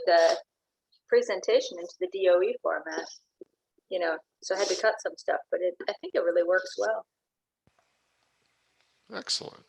the presentation into the DOE format, you know, so I had to cut some stuff, but I think it really works well. Excellent.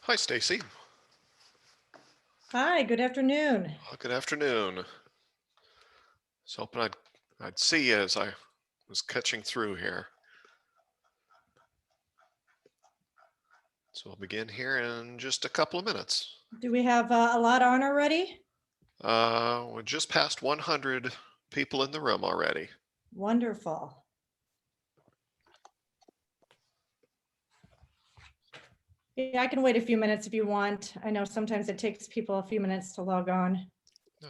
Hi, Stacy. Hi, good afternoon. Good afternoon. Was hoping I'd see you as I was catching through here. So we'll begin here in just a couple of minutes. Do we have a lot on already? We're just past 100 people in the room already. Wonderful. Yeah, I can wait a few minutes if you want. I know sometimes it takes people a few minutes to log on. No.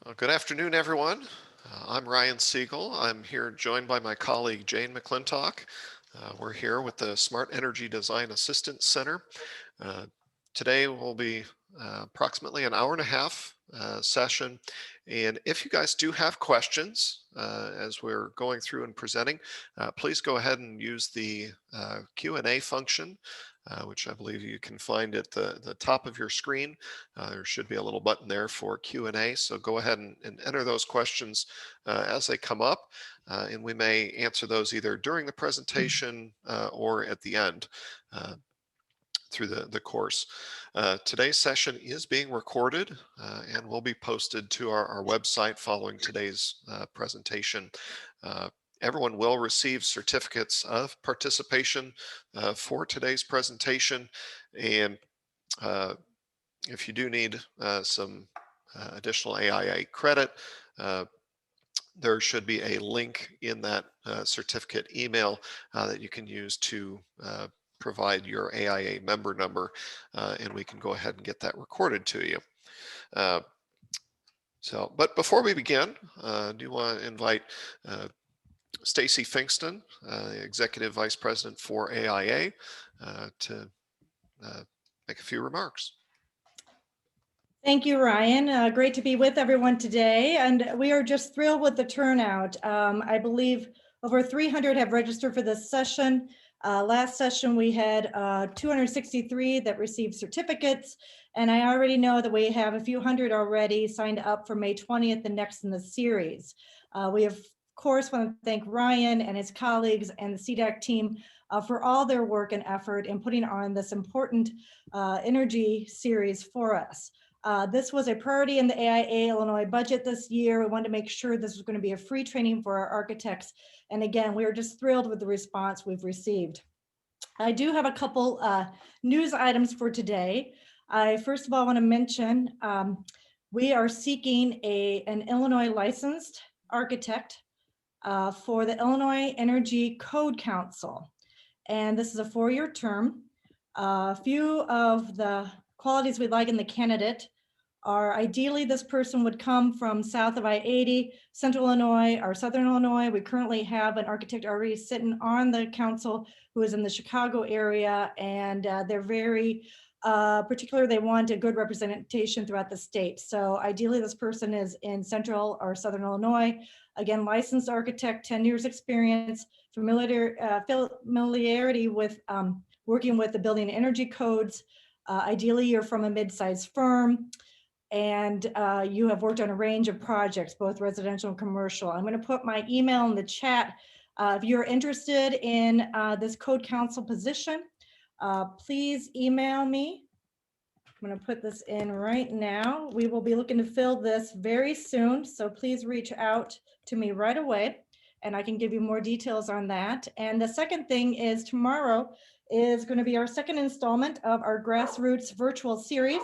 Well, good afternoon, everyone. I'm Ryan Siegel. I'm here joined by my colleague Jane McClintock. We're here with the Smart Energy Design Assistance Center. Today will be approximately an hour and a half session. And if you guys do have questions as we're going through and presenting, please go ahead and use the Q&A function, which I believe you can find at the top of your screen. There should be a little button there for Q&A. So go ahead and enter those questions as they come up. And we may answer those either during the presentation or at the end. Through the course. Today's session is being recorded and will be posted to our website following today's presentation. Everyone will receive certificates of participation for today's presentation. And if you do need some additional AIA credit, there should be a link in that certificate email that you can use to provide your AIA member number, and we can go ahead and get that recorded to you. But before we begin, I do want to invite Stacy Finkston, Executive Vice President for AIA, to make a few remarks. Thank you, Ryan. Great to be with everyone today. And we are just thrilled with the turnout. I believe over 300 have registered for this session. Last session, we had 263 that received certificates. And I already know that we have a few hundred already signed up for May 20th, the next in the series. We of course want to thank Ryan and his colleagues and the SEDAC team for all their work and effort in putting on this important energy series for us. This was a priority in the AIA Illinois budget this year. We wanted to make sure this was going to be a free training for our architects. And again, we are just thrilled with the response we've received. I do have a couple news items for today. I first of all want to mention we are seeking an Illinois licensed architect for the Illinois Energy Code Council. And this is a 4-year term. A few of the qualities we'd like in the candidate are ideally this person would come from south of I-80, Central Illinois or Southern Illinois. We currently have an architect already sitting on the council who is in the Chicago area, and they're very particular. They want a good representation throughout the state. So ideally this person is in Central or Southern Illinois. Again, licensed architect, 10 years experience, familiarity with working with the building energy codes. Ideally, you're from a mid-sized firm, and you have worked on a range of projects, both residential and commercial. I'm going to put my email in the chat. If you're interested in this code council position, please email me I'm going to put this in right now. We will be looking to fill this very soon, so please reach out to me right away and I can give you more details on that. And the second thing is tomorrow is going to be our second installment of our Grassroots virtual series.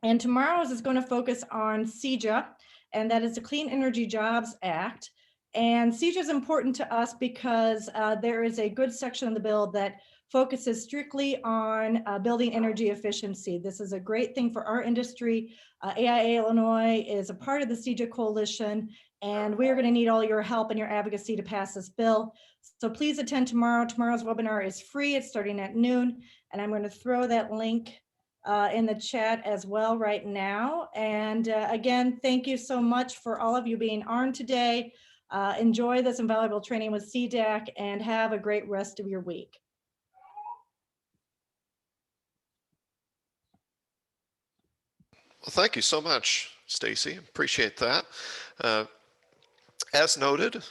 And tomorrow's is going to focus on CEJA, and that is the Clean Energy Jobs Act. And CEJA is important to us because there is a good section of the bill that focuses strictly on building energy efficiency. This is a great thing for our industry. AIA Illinois is a part of the CEJA coalition, and we are going to need all your help and your advocacy to pass this bill. So please attend tomorrow. Tomorrow's webinar is free. It's starting at noon, and I'm going to throw that link in the chat as well right now. And again, thank you so much for all of you being armed today. Enjoy this invaluable training with SEDAC and have a great rest of your week. Well, thank you so much, Stacy. Appreciate that. As noted,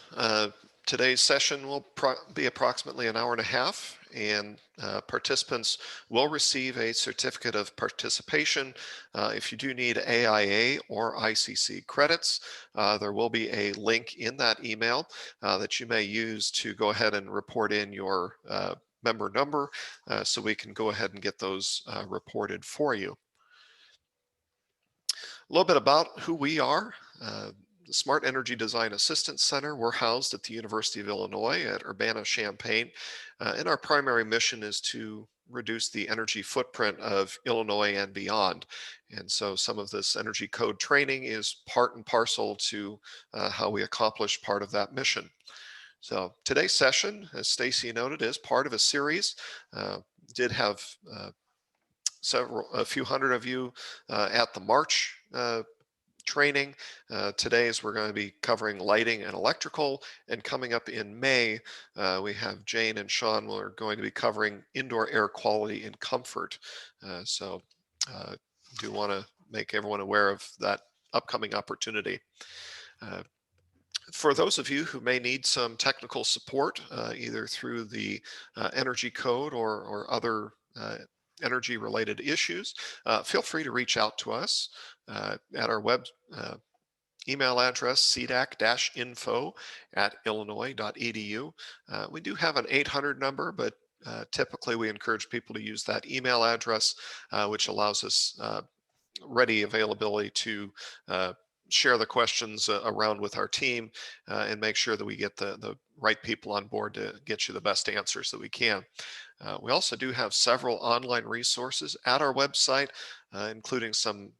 today's session will be approximately an hour and a half, and participants will receive a certificate of participation. If you do need AIA or ICC credits, there will be a link in that email that you may use to go ahead and report in your member number so we can go ahead and get those reported for you. A little bit about who we are. The Smart Energy Design Assistance Center, we're housed at the University of Illinois at Urbana-Champaign, and our primary mission is to reduce the energy footprint of Illinois and beyond. And so some of this energy code training is part and parcel to how we accomplish part of that mission. So today's session, as Stacy noted, is part of a series. Did have a few hundred of you at the March training. Today we're going to be covering lighting and electrical, and coming up in May we have Jane and Sean are going to be covering indoor air quality and comfort. So do want to make everyone aware of that upcoming opportunity. For those of you who may need some technical support, either through the energy code or other energy related issues, feel free to reach out to us at our web email address, cdac-info@illinois.edu. We do have an 800 number, but typically we encourage people to use that email address, which allows us ready availability to share the questions around with our team and make sure that we get the right people on board to get you the best answers that we can. We also do have several online resources at our website, including some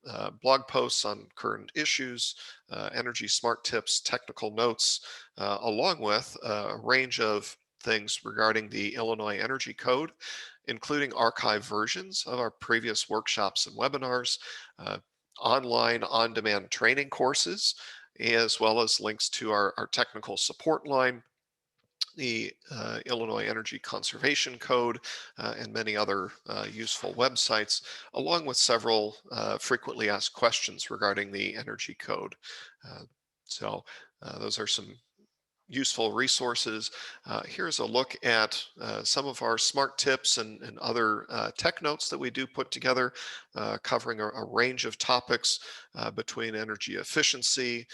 blog posts on current issues, energy smart tips, technical notes, along with a range of things regarding the Illinois Energy Code, including archived versions of our previous workshops and webinars, online on-demand training courses, as well as links to our technical support line, the Illinois Energy Conservation Code, and many other useful websites, along with several frequently asked questions regarding the Energy Code. So those are some useful resources. Here's a look at some of our smart tips and other tech notes that we do put together, covering a range of topics between energy efficiency,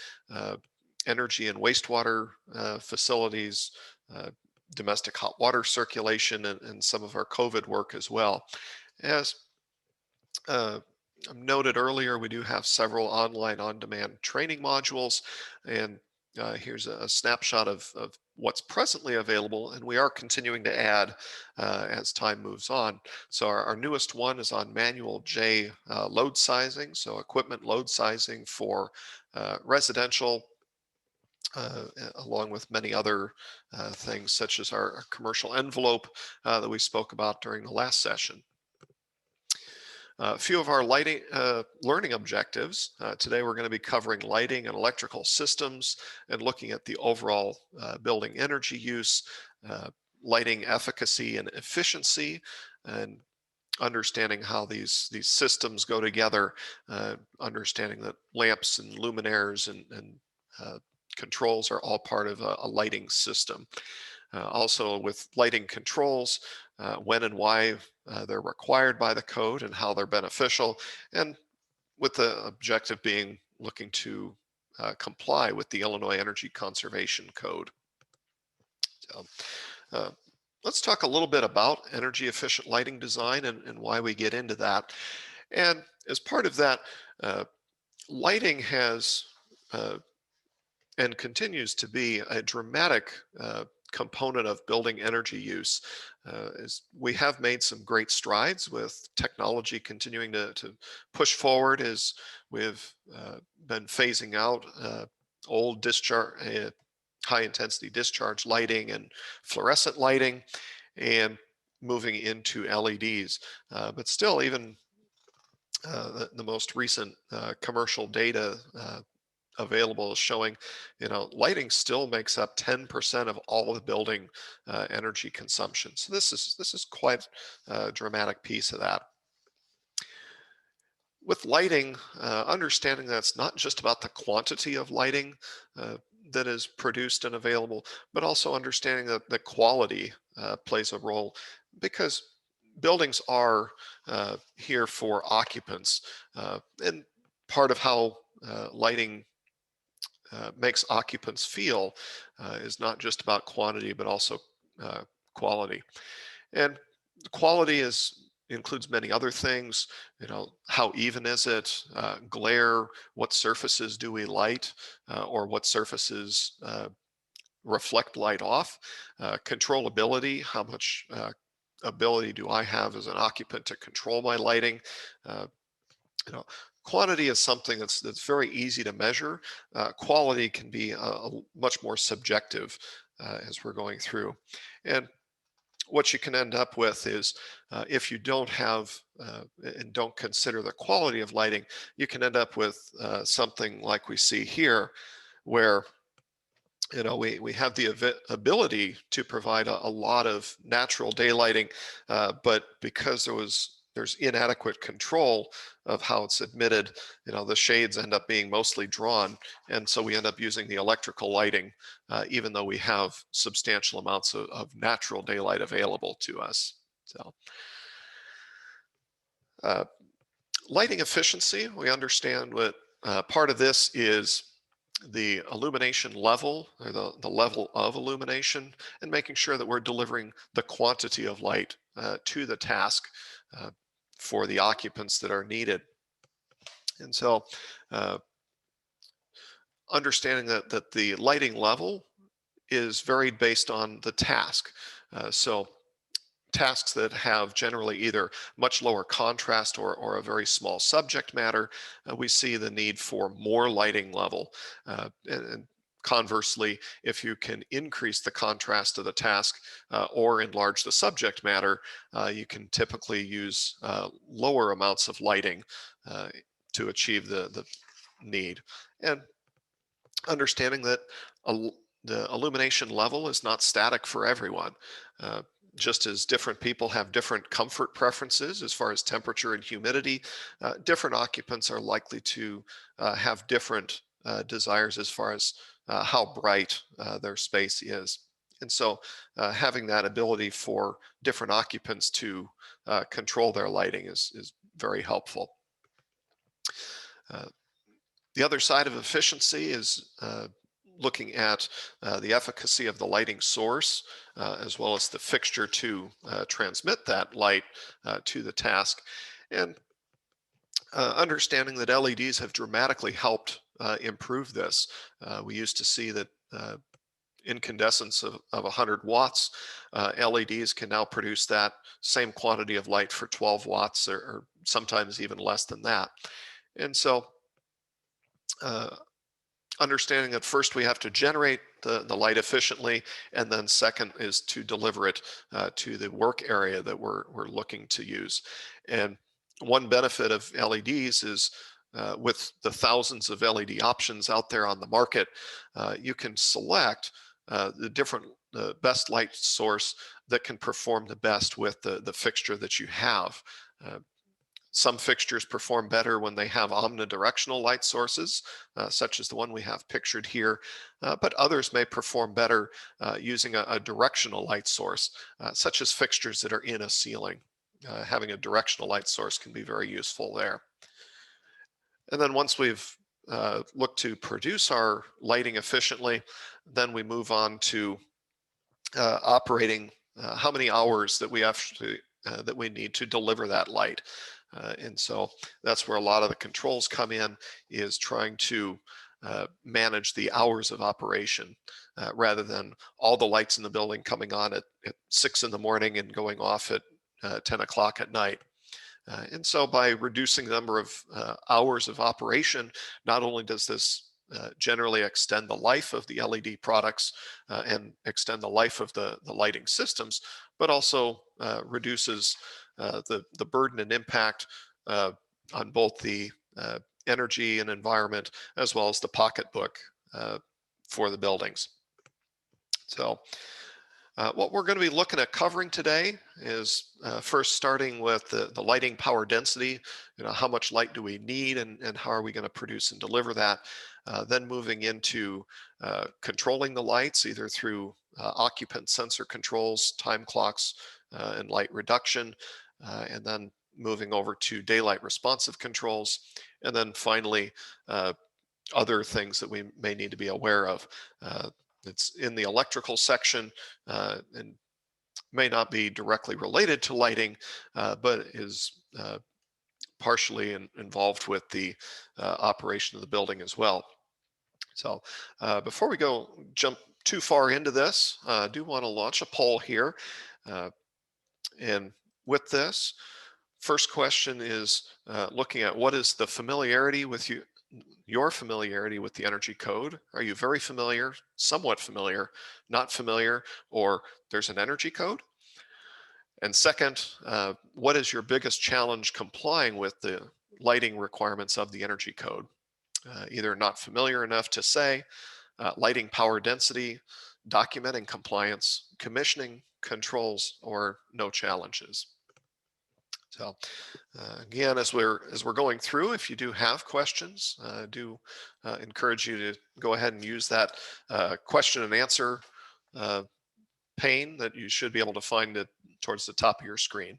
energy and wastewater facilities, domestic hot water circulation, and some of our COVID work as well. As noted earlier, we do have several online on-demand training modules, and here's a snapshot of what's presently available, and we are continuing to add as time moves on. So our newest one is on manual J load sizing, so equipment load sizing for residential, along with many other things such as our commercial envelope that we spoke about during the last session. A few of our lighting learning objectives. Today we're going to be covering lighting and electrical systems and looking at the overall building energy use, lighting efficacy and efficiency, and understanding how these systems go together, understanding that lamps and luminaires and controls are all part of a lighting system. Also with lighting controls, when and why they're required by the code and how they're beneficial, and with the objective being looking to comply with the Illinois Energy Conservation Code. So, let's talk a little bit about energy efficient lighting design and why we get into that. And as part of that, lighting has and continues to be a dramatic component of building energy use. As we have made some great strides with technology continuing to push forward as we've been phasing out old discharge, high intensity discharge lighting and fluorescent lighting and moving into LEDs. But still, even the most recent commercial data available is showing, lighting still makes up 10% of all the building energy consumption. So this is quite a dramatic piece of that. With lighting, understanding that it's not just about the quantity of lighting that is produced and available, but also understanding that the quality plays a role, because buildings are here for occupants, and part of how lighting makes occupants feel is not just about quantity, but also quality. And quality includes many other things. How even is it? Glare, what surfaces do we light, or what surfaces reflect light off? Controllability, how much ability do I have as an occupant to control my lighting? Quantity is something that's very easy to measure. Quality can be a much more subjective as we're going through. And what you can end up with is if you don't have and don't consider the quality of lighting, you can end up with something like we see here, where we have the ability to provide a lot of natural daylighting, but because there's inadequate control of how it's emitted, the shades end up being mostly drawn, and so we end up using the electrical lighting, even though we have substantial amounts of natural daylight available to us. So, lighting efficiency, we understand what part of this is the illumination level, or the level of illumination, and making sure that we're delivering the quantity of light to the task for the occupants that are needed. And so understanding that the lighting level is varied based on the task. So tasks that have generally either much lower contrast or a very small subject matter, we see the need for more lighting level. And conversely, if you can increase the contrast of the task or enlarge the subject matter, you can typically use lower amounts of lighting to achieve the need. And understanding that the illumination level is not static for everyone. Just as different people have different comfort preferences as far as temperature and humidity, different occupants are likely to have different desires as far as how bright their space is. And so having that ability for different occupants to control their lighting is very helpful. The other side of efficiency is looking at the efficacy of the lighting source, as well as the fixture to transmit that light to the task. And understanding that LEDs have dramatically helped improve this. We used to see that incandescence of 100 watts, LEDs can now produce that same quantity of light for 12 watts or sometimes even less than that. And so understanding that first we have to generate the light efficiently, and then second is to deliver it to the work area that we're looking to use. And one benefit of LEDs is with the thousands of LED options out there on the market, you can select the best light source that can perform the best with the fixture that you have. Some fixtures perform better when they have omnidirectional light sources, such as the one we have pictured here, but others may perform better using a directional light source, such as fixtures that are in a ceiling. Having a directional light source can be very useful there. And then once we've looked to produce our lighting efficiently, then we move on to operating how many hours that we that we need to deliver that light. And so that's where a lot of the controls come in, is trying to manage the hours of operation rather than all the lights in the building coming on at 6 in the morning and going off at 10 o'clock at night. And so by reducing the number of hours of operation, not only does this generally extend the life of the LED products and extend the life of the lighting systems, but also reduces the burden and impact on both the energy and environment, as well as the pocketbook for the buildings. So what we're going to be looking at covering today is first starting with the lighting power density. How much light do we need, and how are we going to produce and deliver that? Then moving into controlling the lights, either through occupant sensor controls, time clocks, and light reduction, and then moving over to daylight responsive controls, and then finally other things that we may need to be aware of. It's in the electrical section and may not be directly related to lighting, but is partially involved with the operation of the building as well. So before we jump too far into this, I do want to launch a poll here. And with this, first question is looking at what is the familiarity with your familiarity with the energy code. Are you very familiar, somewhat familiar, not familiar, or there's an energy code? And second, what is your biggest challenge complying with the lighting requirements of the energy code? Either not familiar enough to say, lighting power density, documenting compliance, commissioning controls, or no challenges. So again, as we're going through, if you do have questions, I do encourage you to go ahead and use that question and answer pane that you should be able to find it towards the top of your screen.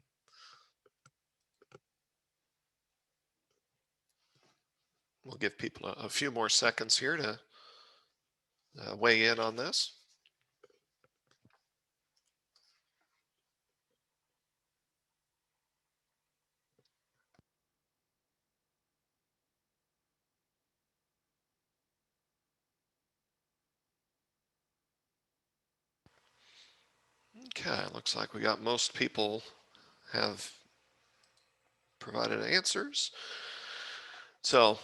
We'll give people a few more seconds here to weigh in on this. Okay, looks like we got most people have provided answers. So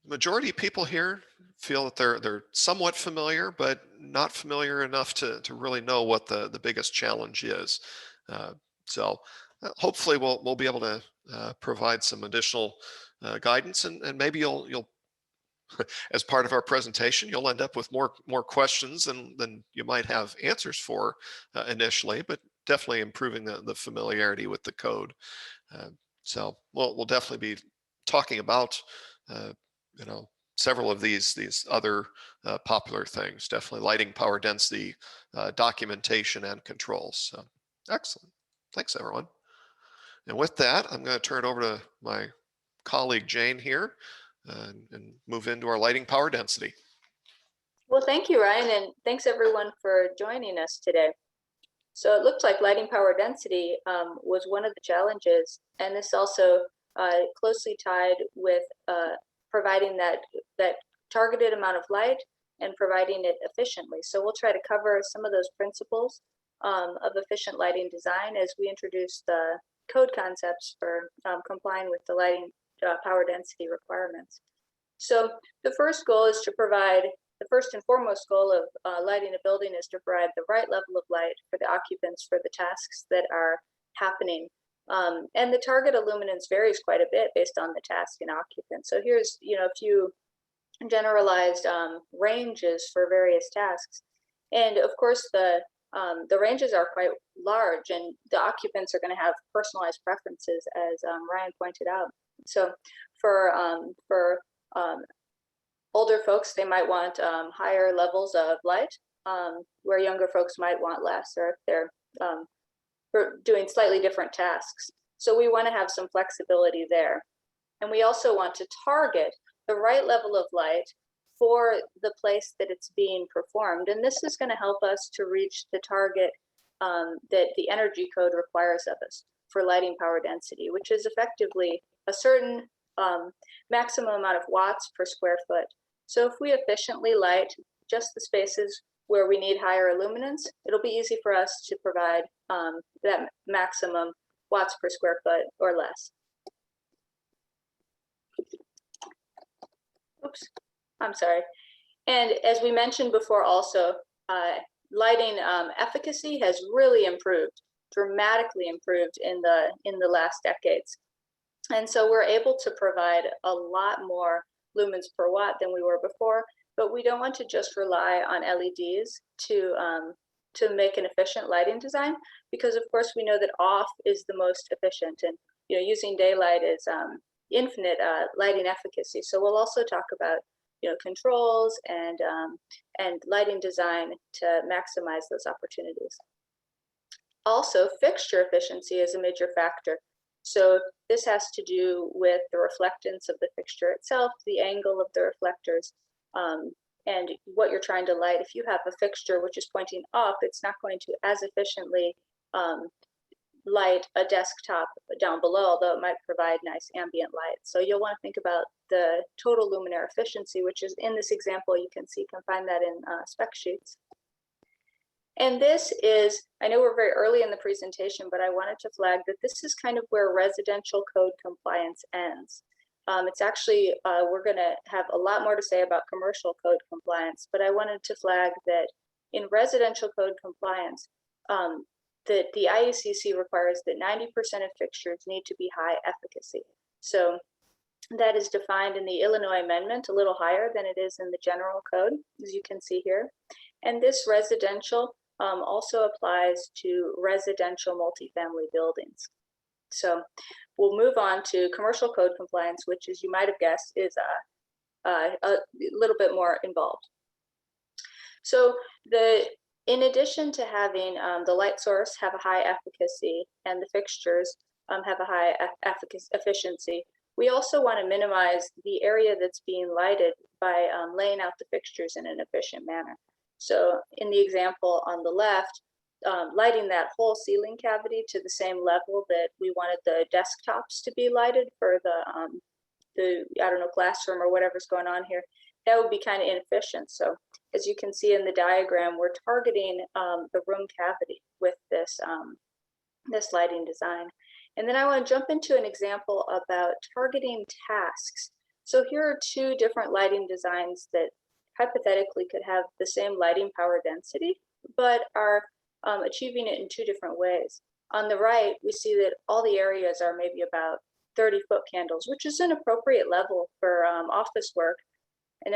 majority of people here feel that they're somewhat familiar, but not familiar enough to really know what the biggest challenge is. So hopefully we'll be able to provide some additional guidance, and maybe you'll as part of our presentation, you'll end up with more questions than you might have answers for initially, but definitely improving the familiarity with the code. So we'll definitely be talking about several of these other popular things. Definitely lighting power density, documentation, and controls. So excellent. Thanks, everyone. And with that, I'm going to turn it over to my colleague Jane here and move into our lighting power density. Well, thank you, Ryan, and thanks everyone for joining us today. So it looks like lighting power density was one of the challenges, and this also closely tied with providing that targeted amount of light and providing it efficiently. So we'll try to cover some of those principles of efficient lighting design as we introduce the code concepts for complying with the lighting power density requirements. So the first goal is to provide, the first and foremost goal of lighting a building is to provide the right level of light for the occupants for the tasks that are happening. And the target illuminance varies quite a bit based on the task and occupant. So here's a few generalized ranges for various tasks. And of course, the the ranges are quite large, and the occupants are going to have personalized preferences, as Ryan pointed out. So for older folks, they might want higher levels of light, where younger folks might want less, or if they're doing slightly different tasks. So we want to have some flexibility there. And we also want to target the right level of light for the place that it's being performed. And this is going to help us to reach the target that the energy code requires of us for lighting power density, which is effectively a certain maximum amount of watts per square foot. So if we efficiently light just the spaces where we need higher illuminance, it'll be easy for us to provide that maximum watts per square foot or less. Oops, I'm sorry. And as we mentioned before also, lighting efficacy has really improved, dramatically improved in the last decades. And so we're able to provide a lot more lumens per watt than we were before, but we don't want to just rely on LEDs to make an efficient lighting design, because of course we know that off is the most efficient, and using daylight is infinite lighting efficacy. So we'll also talk about controls and lighting design to maximize those opportunities. Also, fixture efficiency is a major factor. So this has to do with the reflectance of the fixture itself, the angle of the reflectors, and what you're trying to light. If you have a fixture which is pointing up, it's not going to as efficiently light a desktop down below, although it might provide nice ambient light. So you'll want to think about the total luminaire efficiency, which is in this example, you can find that in spec sheets. And this is, I know we're very early in the presentation, but I wanted to flag that this is kind of where residential code compliance ends. It's actually, we're going to have a lot more to say about commercial code compliance, but I wanted to flag that in residential code compliance, that the IECC requires that 90% of fixtures need to be high efficacy. So that is defined in the Illinois amendment a little higher than it is in the general code, as you can see here. And this residential also applies to residential multifamily buildings. So we'll move on to commercial code compliance, which, as you might have guessed, is a little bit more involved. So in addition to having the light source have a high efficacy and the fixtures have a high efficiency, we also want to minimize the area that's being lighted by laying out the fixtures in an efficient manner. So in the example on the left, lighting that whole ceiling cavity to the same level that we wanted the desktops to be lighted for the I don't know, classroom or whatever's going on here, that would be kind of inefficient. So as you can see in the diagram, we're targeting the room cavity with this, this lighting design. And then I want to jump into an example about targeting tasks. So here are two different lighting designs that hypothetically could have the same lighting power density, but are achieving it in two different ways. On the right, we see that all the areas are maybe about 30-foot candles, which is an appropriate level for office work. And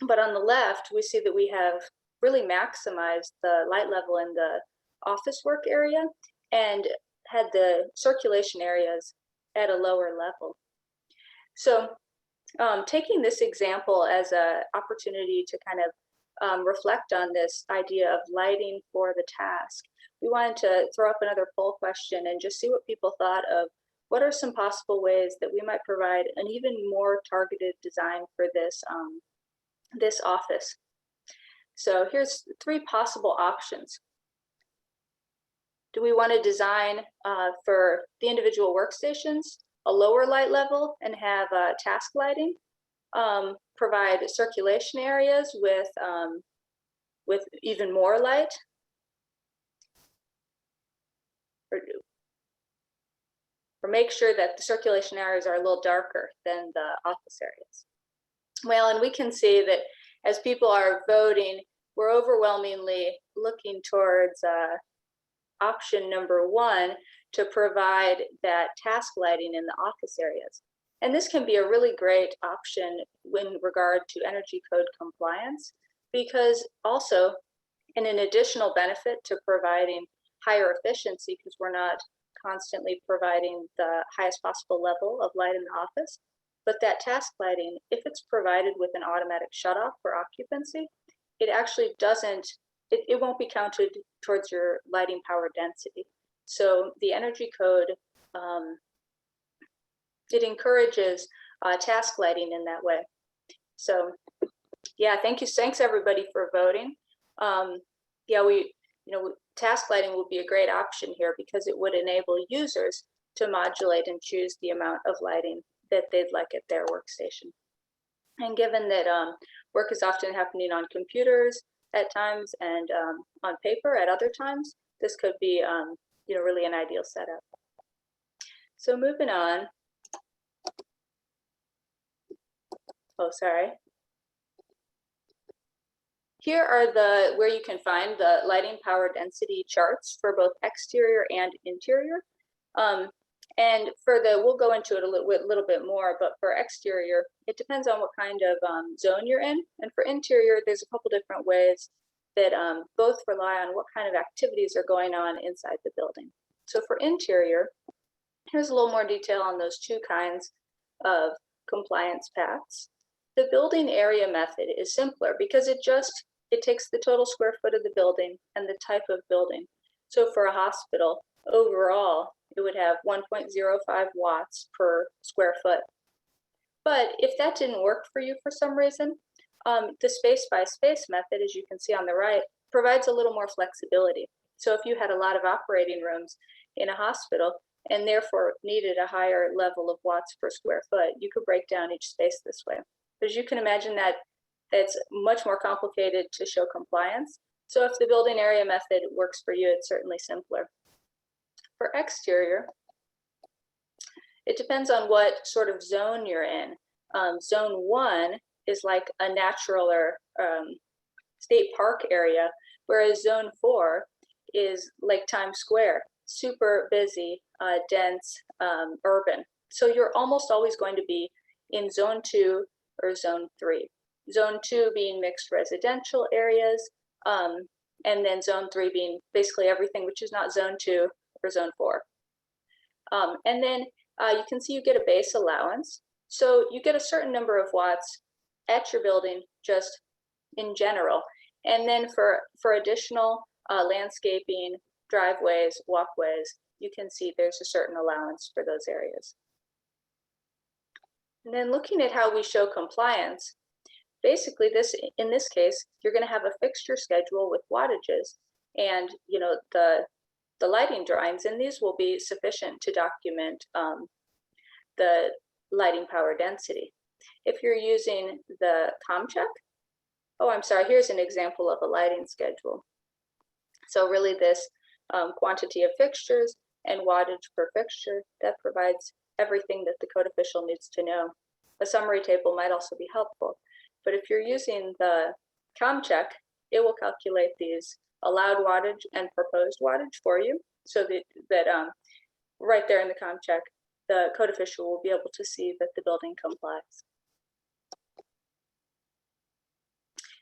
but on the left, we see that we have really maximized the light level in the office work area and had the circulation areas at a lower level. So taking this example as an opportunity to kind of reflect on this idea of lighting for the task, we wanted to throw up another poll question and just see what people thought of what are some possible ways that we might provide an even more targeted design for this, this office. So here's three possible options. Do we want to design for the individual workstations a lower light level and have task lighting, provide circulation areas with even more light, or make sure that the circulation areas are a little darker than the office areas? Well, and we can see that as people are voting, we're overwhelmingly looking towards option number one, to provide that task lighting in the office areas. And this can be a really great option in regard to energy code compliance, because also And an additional benefit to providing higher efficiency, because we're not constantly providing the highest possible level of light in the office, but that task lighting, if it's provided with an automatic shutoff for occupancy, it actually doesn't, it won't be counted towards your lighting power density. So the energy code, it encourages task lighting in that way. So yeah, thanks everybody for voting. Yeah, task lighting will be a great option here because it would enable users to modulate and choose the amount of lighting that they'd like at their workstation. And given that work is often happening on computers at times and on paper at other times, this could be really an ideal setup. So moving on. Oh, sorry. Here are where you can find the lighting power density charts for both exterior and interior. And for we'll go into it a little bit more, but for exterior, it depends on what kind of zone you're in. And for interior, there's a couple different ways that both rely on what kind of activities are going on inside the building. So for interior, here's a little more detail on those two kinds of compliance paths. The building area method is simpler because it takes the total square foot of the building and the type of building. So for a hospital, overall, it would have 1.05 watts per square foot. But if that didn't work for you for some reason, the space by space method, as you can see on the right, provides a little more flexibility. So if you had a lot of operating rooms in a hospital and therefore needed a higher level of watts per square foot, you could break down each space this way. As you can imagine, that's much more complicated to show compliance. So if the building area method works for you, it's certainly simpler. For exterior, it depends on what sort of zone you're in. Zone 1 is like a natural or state park area, whereas zone 4 is like Times Square, super busy, dense, urban. So you're almost always going to be in zone 2 or zone 3. Zone 2 being mixed residential areas, and then zone 3 being basically everything which is not zone 2 or zone 4. And then you can see you get a base allowance. So you get a certain number of watts at your building just in general. And then for additional landscaping, driveways, walkways, you can see there's a certain allowance for those areas. And then looking at how we show compliance, basically in this case, you're going to have a fixture schedule with wattages, and the lighting drawings, and these will be sufficient to document the lighting power density. If you're using the ComCheck, oh, I'm sorry, here's an example of a lighting schedule. So really this quantity of fixtures and wattage per fixture, that provides everything that the code official needs to know. A summary table might also be helpful, but if you're using the ComCheck, it will calculate these allowed wattage and proposed wattage for you, so that right there in the ComCheck, the code official will be able to see that the building complies.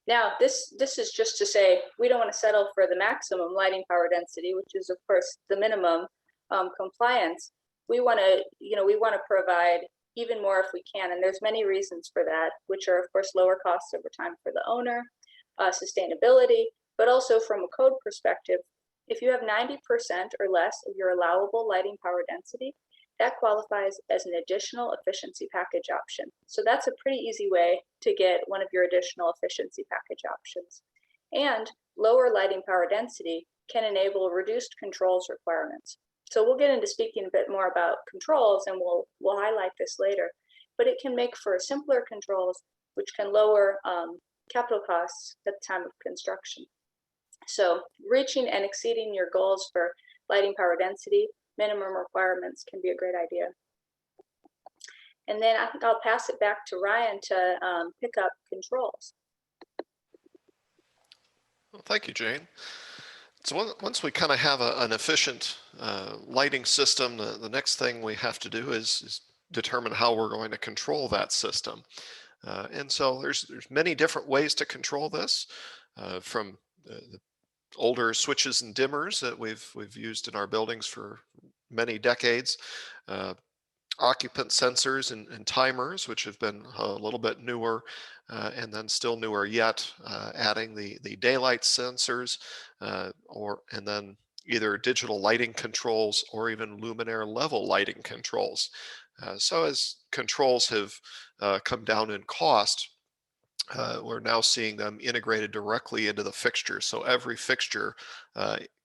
Now, this is just to say we don't want to settle for the maximum lighting power density, which is of course the minimum compliance. We want to provide even more if we can, and there's many reasons for that, which are of course lower costs over time for the owner, sustainability, but also from a code perspective. If you have 90% or less of your allowable lighting power density, that qualifies as an additional efficiency package option. So that's a pretty easy way to get one of your additional efficiency package options. And lower lighting power density can enable reduced controls requirements. So we'll get into speaking a bit more about controls, and we'll highlight this later, but it can make for simpler controls, which can lower capital costs at the time of construction. So reaching and exceeding your goals for lighting power density minimum requirements can be a great idea. And then I think I'll pass it back to Ryan to pick up controls. Well, thank you, Jane. So once we kind of have an efficient lighting system, the next thing we have to do is determine how we're going to control that system. And so there's many different ways to control this, from the older switches and dimmers that we've used in our buildings for many decades. Occupant sensors and timers, which have been a little bit newer, and then still newer yet, adding the daylight sensors, and then either digital lighting controls or even luminaire level lighting controls. So as controls have come down in cost, we're now seeing them integrated directly into the fixture. So every fixture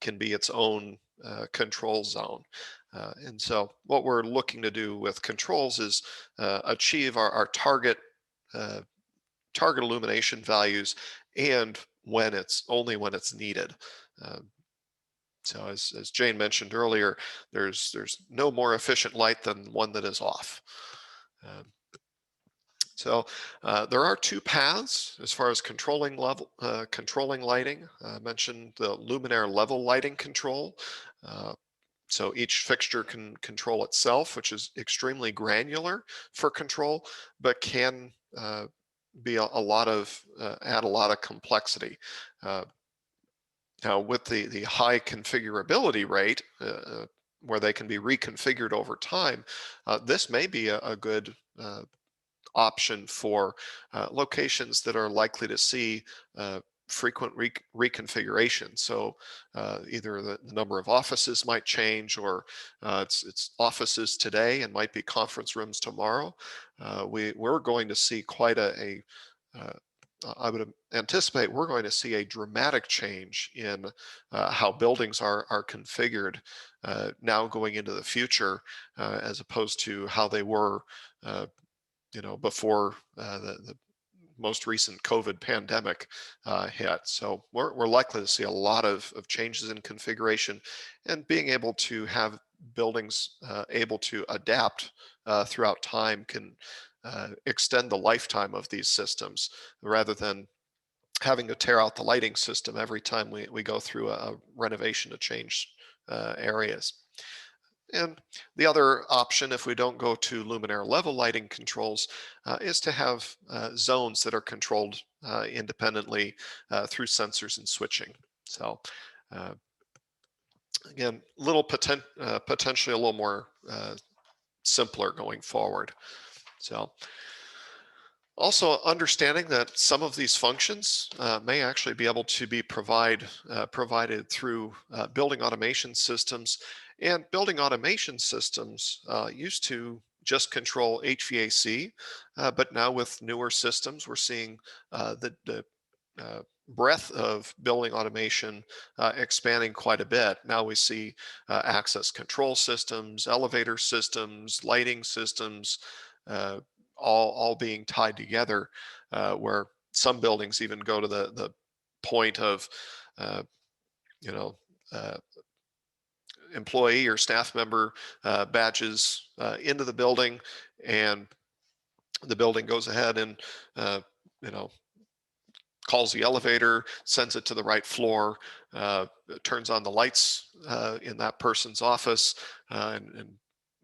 can be its own control zone. And so what we're looking to do with controls is achieve our target target illumination values, and only when it's needed. So as Jane mentioned earlier, there's no more efficient light than one that is off. So there are two paths as far as controlling lighting. I mentioned the luminaire level lighting control. So each fixture can control itself, which is extremely granular for control, but can be add a lot of complexity. Now with the high configurability rate, where they can be reconfigured over time, this may be a good option for locations that are likely to see frequent reconfiguration. So either the number of offices might change, or it's offices today and might be conference rooms tomorrow. We're going to see quite I would anticipate we're going to see a dramatic change in how buildings are configured now going into the future, as opposed to how they were before the most recent COVID pandemic hit. So we're likely to see a lot of changes in configuration, and being able to have buildings able to adapt throughout time can extend the lifetime of these systems, rather than having to tear out the lighting system every time we go through a renovation to change areas. And the other option, if we don't go to luminaire level lighting controls, is to have zones that are controlled independently through sensors and switching. So again, potentially a little more simpler going forward. So also understanding that some of these functions may actually be able to be provided through building automation systems. And building automation systems used to just control HVAC, but now with newer systems, we're seeing the breadth of building automation expanding quite a bit. Now we see access control systems, elevator systems, lighting systems, all being tied together, where some buildings even go to the point of you know employee or staff member badges into the building, and the building goes ahead and calls the elevator, sends it to the right floor, turns on the lights in that person's office, and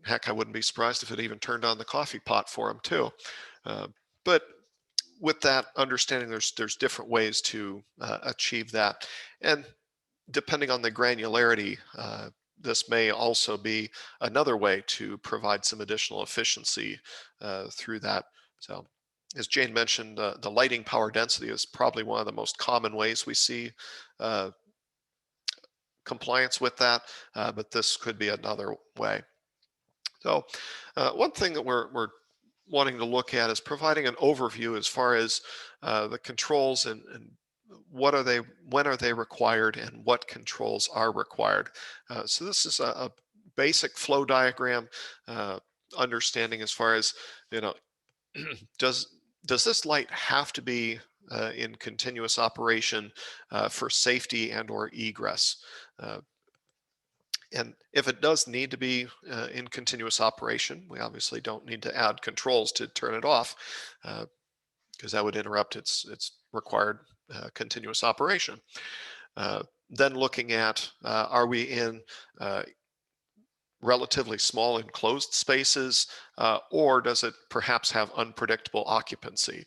heck, I wouldn't be surprised if it even turned on the coffee pot for them too. But with that understanding, there's different ways to achieve that, and depending on the granularity, this may also be another way to provide some additional efficiency through that. So as Jane mentioned, the lighting power density is probably one of the most common ways we see compliance with that, but this could be another way. So one thing that we're wanting to look at is providing an overview as far as the controls and what are they, when are they required, and what controls are required. So this is a basic flow diagram, understanding as far as, does this light have to be in continuous operation for safety and or egress? And if it does need to be in continuous operation, we obviously don't need to add controls to turn it off, because that would interrupt its required continuous operation. Then looking at, are we in relatively small enclosed spaces, or does it perhaps have unpredictable occupancy?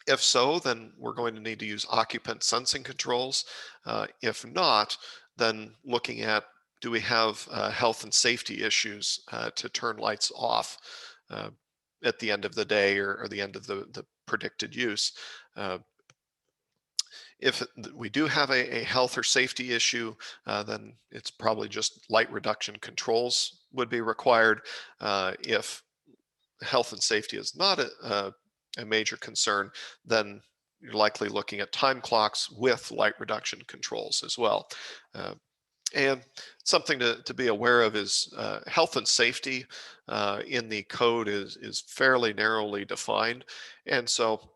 If so, then we're going to need to use occupant sensing controls. If not, then looking at, do we have health and safety issues to turn lights off uh, at the end of the day, or the end of the predicted use. If we do have a health or safety issue, then it's probably just light reduction controls would be required. If health and safety is not a major concern, then you're likely looking at time clocks with light reduction controls as well. And something to be aware of is health and safety in the code is fairly narrowly defined. And so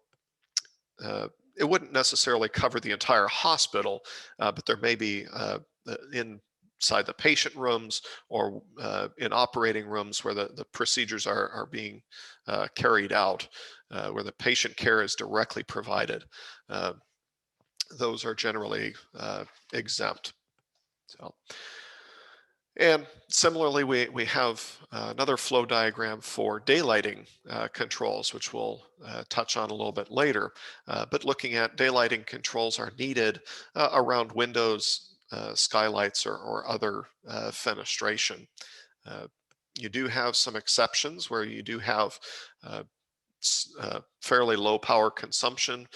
it wouldn't necessarily cover the entire hospital, but there may be inside the patient rooms or in operating rooms where the procedures are being carried out, where the patient care is directly provided. Those are generally exempt. So, and similarly, we have another flow diagram for daylighting controls, which we'll touch on a little bit later. But looking at daylighting controls are needed around windows, skylights, or other fenestration. You do have some exceptions where you do have fairly low power consumption.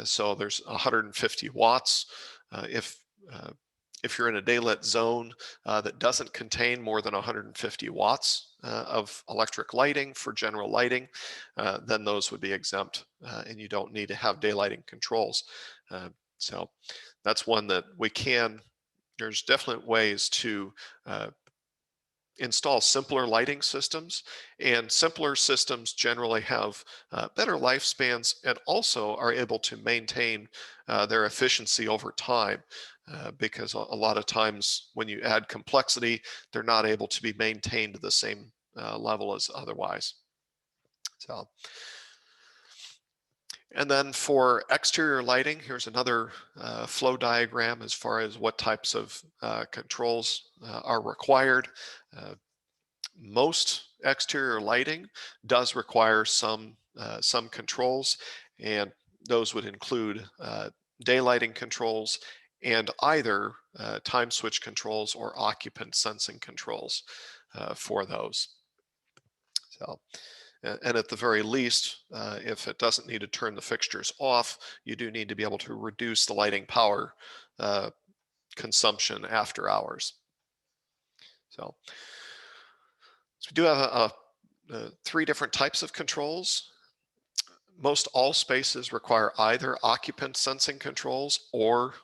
So there's 150 watts. If you're in a daylit zone that doesn't contain more than 150 watts of electric lighting for general lighting, then those would be exempt and you don't need to have daylighting controls. So that's one that there's definite ways to install simpler lighting systems, and simpler systems generally have better lifespans and also are able to maintain their efficiency over time, because a lot of times when you add complexity, they're not able to be maintained to the same level as otherwise. So, and then for exterior lighting, here's another flow diagram as far as what types of controls are required. Most exterior lighting does require some controls, and those would include daylighting controls and either time switch controls or occupant sensing controls for those. So, and at the very least, if it doesn't need to turn the fixtures off, you do need to be able to reduce the lighting power consumption after hours. So we do have three different types of controls. Most all spaces require either occupant sensing controls or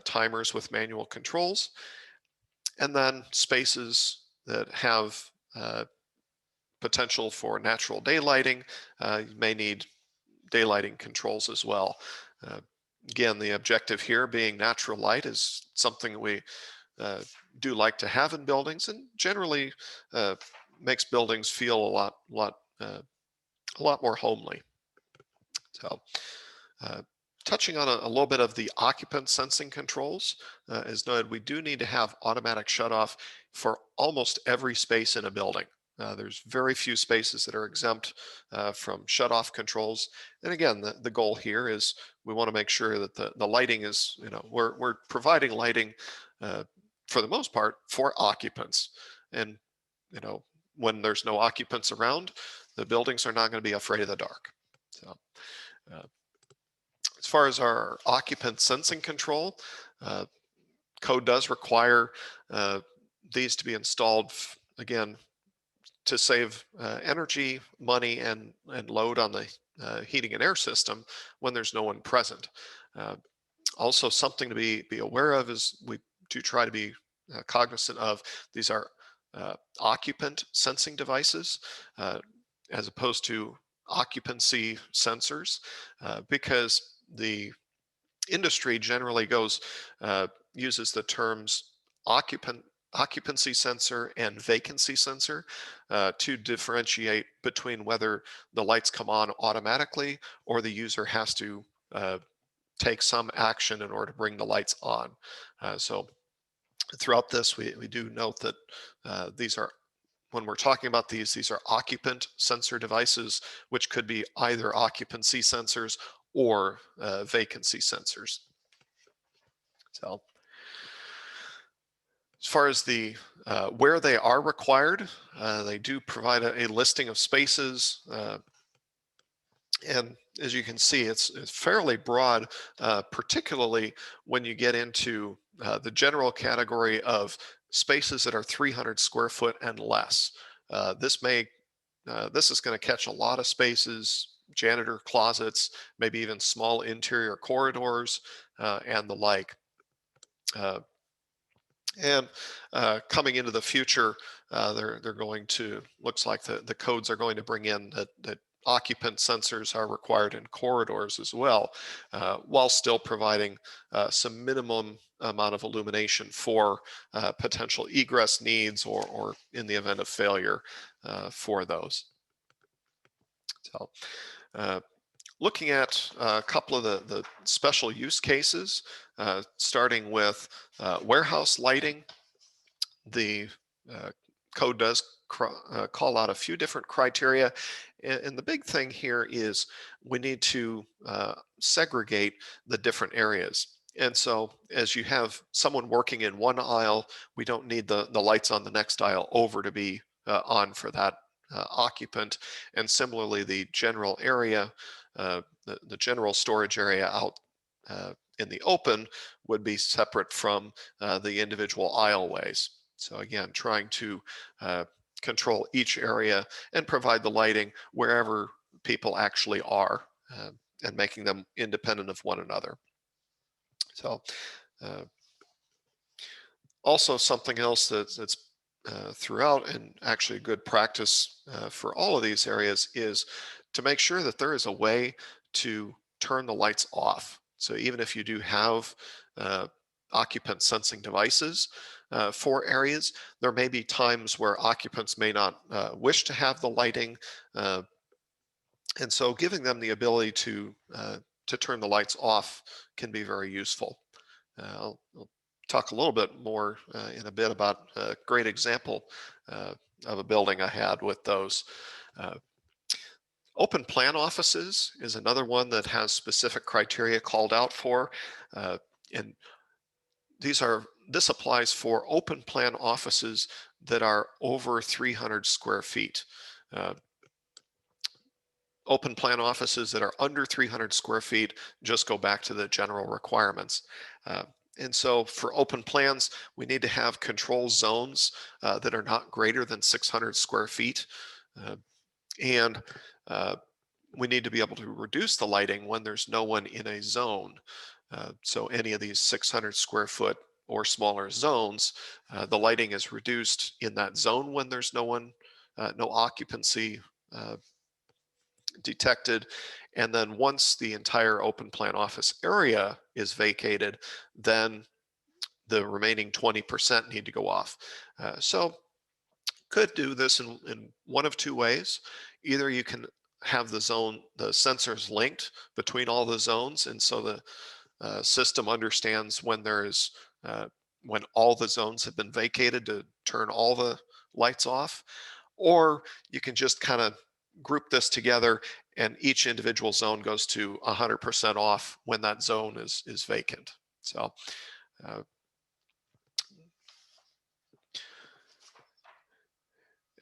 timers with manual controls. And then spaces that have potential for natural daylighting, you may need daylighting controls as well. Again, the objective here being natural light is something we do like to have in buildings, and generally makes buildings feel a lot more homely. So, touching on a little bit of the occupant sensing controls, as noted, we do need to have automatic shutoff for almost every space in a building. There's very few spaces that are exempt from shutoff controls. And again, the goal here is we want to make sure that the lighting is, we're providing lighting for the most part for occupants. And, when there's no occupants around, the buildings are not going to be afraid of the dark. So, as far as our occupant sensing control, code does require these to be installed, again, to save energy, money, and load on the heating and air system when there's no one present. Also, something to be aware of is we do try to be cognizant of these are occupant sensing devices as opposed to occupancy sensors, because the industry generally uses the terms occupancy sensor and vacancy sensor to differentiate between whether the lights come on automatically or the user has to take some action in order to bring the lights on. So throughout this, we do note that these are, when we're talking about these are occupant sensor devices, which could be either occupancy sensors or vacancy sensors. So as far as the where they are required, they do provide a listing of spaces. And as you can see, it's fairly broad, particularly when you get into the general category of spaces that are 300 square foot and less. This is going to catch a lot of spaces, janitor closets, maybe even small interior corridors, and the like. And coming into the future, they're going to, looks like the codes are going to bring in that occupant sensors are required in corridors as well, while still providing some minimum amount of illumination for potential egress needs or in the event of failure for those. So looking at a couple of the special use cases, starting with warehouse lighting. The code does call out a few different criteria. And the big thing here is we need to segregate the different areas. And so as you have someone working in one aisle, we don't need the lights on the next aisle over to be on for that occupant. And similarly, the general area, the general storage area out in the open would be separate from the individual aisleways. So again, trying to control each area and provide the lighting wherever people actually are, and making them independent of one another. So also something else that's throughout and actually good practice for all of these areas is to make sure that there is a way to turn the lights off. So even if you do have occupant sensing devices for areas, there may be times where occupants may not wish to have the lighting, and so giving them the ability to turn the lights off can be very useful. I'll talk a little bit more in a bit about a great example of a building I had with those. Open plan offices is another one that has specific criteria called out for, and this applies for open plan offices that are over 300 square feet. Open plan offices that are under 300 square feet just go back to the general requirements. And so for open plans, we need to have control zones that are not greater than 600 square feet. And we need to be able to reduce the lighting when there's no one in a zone. So any of these 600 square foot or smaller zones, the lighting is reduced in that zone when there's no one, no occupancy detected. And then once the entire open plan office area is vacated, then the remaining 20% need to go off. So could do this in one of two ways. Either you can have the sensors linked between all the zones, and so the system understands when when all the zones have been vacated to turn all the lights off, or you can just kind of group this together and each individual zone goes to 100% off when that zone is vacant. So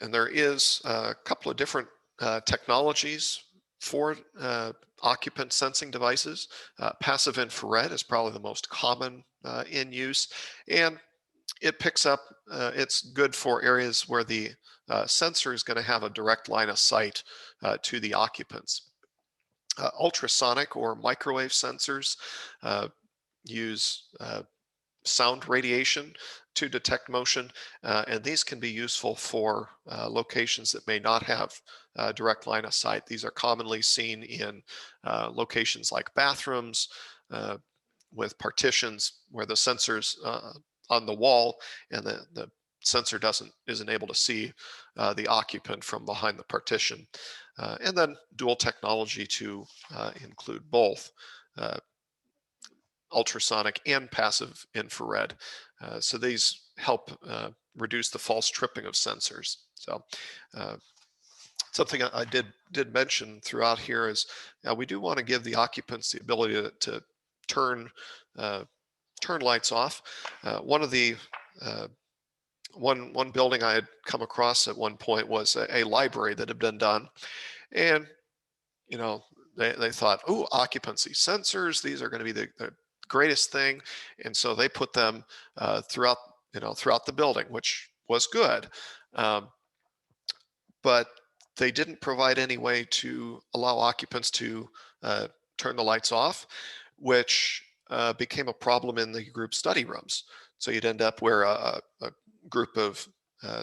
and there is a couple of different technologies for occupant sensing devices. Passive infrared is probably the most common in use, and it picks up, it's good for areas where the sensor is going to have a direct line of sight to the occupants. Ultrasonic or microwave sensors use sound radiation to detect motion, and these can be useful for locations that may not have direct line of sight. These are commonly seen in locations like bathrooms with partitions where the sensor's on the wall and the sensor isn't able to see the occupant from behind the partition. And then dual technology to include both ultrasonic and passive infrared. So these help reduce the false tripping of sensors. So something I did mention throughout here is we do want to give the occupants the ability to turn lights off. One of the one building I had come across at one point was a library that had been done, and you know they thought, oh, occupancy sensors, these are going to be the greatest thing, and so they put them throughout the building, which was good. But they didn't provide any way to allow occupants to turn the lights off, which became a problem in the group study rooms. So you'd end up where a group of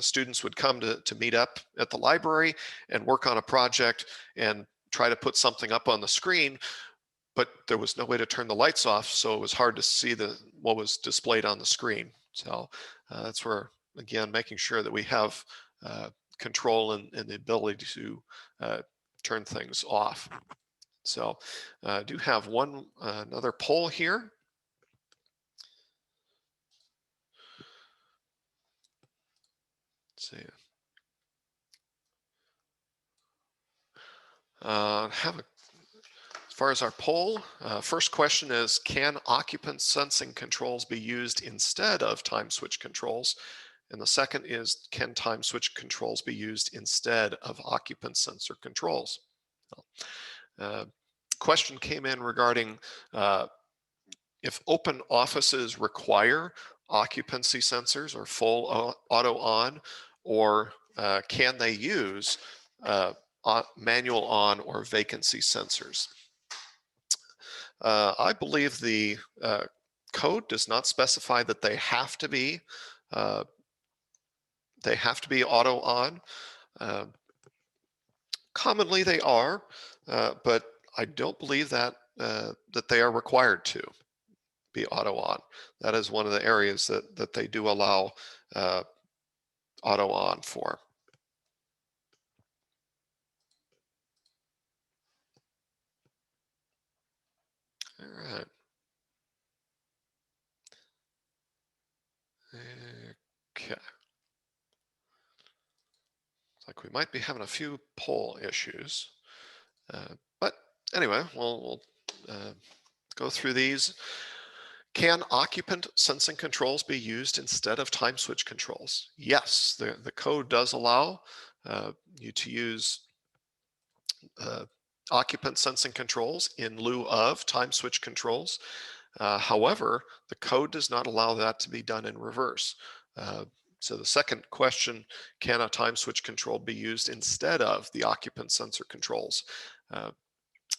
students would come to meet up at the library and work on a project and try to put something up on the screen, but there was no way to turn the lights off, so it was hard to see what was displayed on the screen. So that's where, again, making sure that we have control and the ability to turn things off. So I do have another poll here. Let's see. As far as our poll, first question is, can occupant sensing controls be used instead of time switch controls? And the second is, can time switch controls be used instead of occupant sensor controls? Question came in regarding if open offices require occupancy sensors or full auto on, or can they use manual on or vacancy sensors? I believe the code does not specify that they have to be auto on. Commonly they are, but I don't believe that they are required to be auto on. That is one of the areas that they do allow auto on for. All right. Okay. Looks like we might be having a few poll issues, but anyway, we'll go through these. Can occupant sensing controls be used instead of time switch controls? Yes, the code does allow you to use occupant sensing controls in lieu of time switch controls. However, the code does not allow that to be done in reverse. So the second question, can a time switch control be used instead of the occupant sensor controls?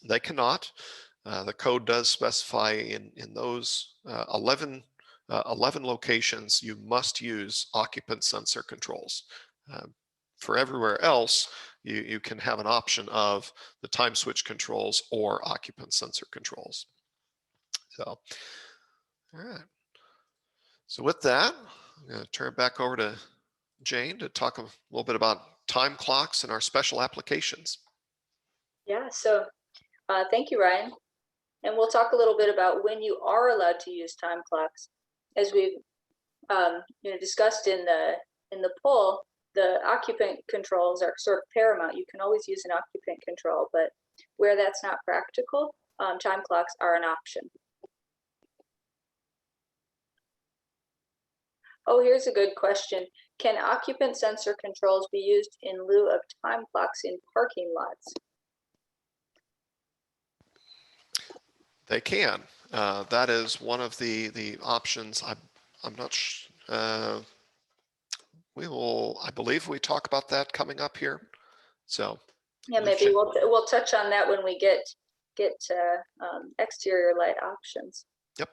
They cannot. The code does specify in those 11 locations, you must use occupant sensor controls. For everywhere else, you can have an option of the time switch controls or occupant sensor controls. So, all right. So with that, I'm going to turn it back over to Jane to talk a little bit about time clocks and our special applications. Yeah, so thank you, Ryan. And we'll talk a little bit about when you are allowed to use time clocks. As we've discussed in the poll, the occupant controls are sort of paramount. You can always use an occupant control, but where that's not practical, time clocks are an option. Oh, here's a good question. Can occupant sensor controls be used in lieu of time clocks in parking lots? They can. That is one of the options. I'm not I believe we talk about that coming up here. So yeah, maybe we'll touch on that when we get exterior light options. Yep.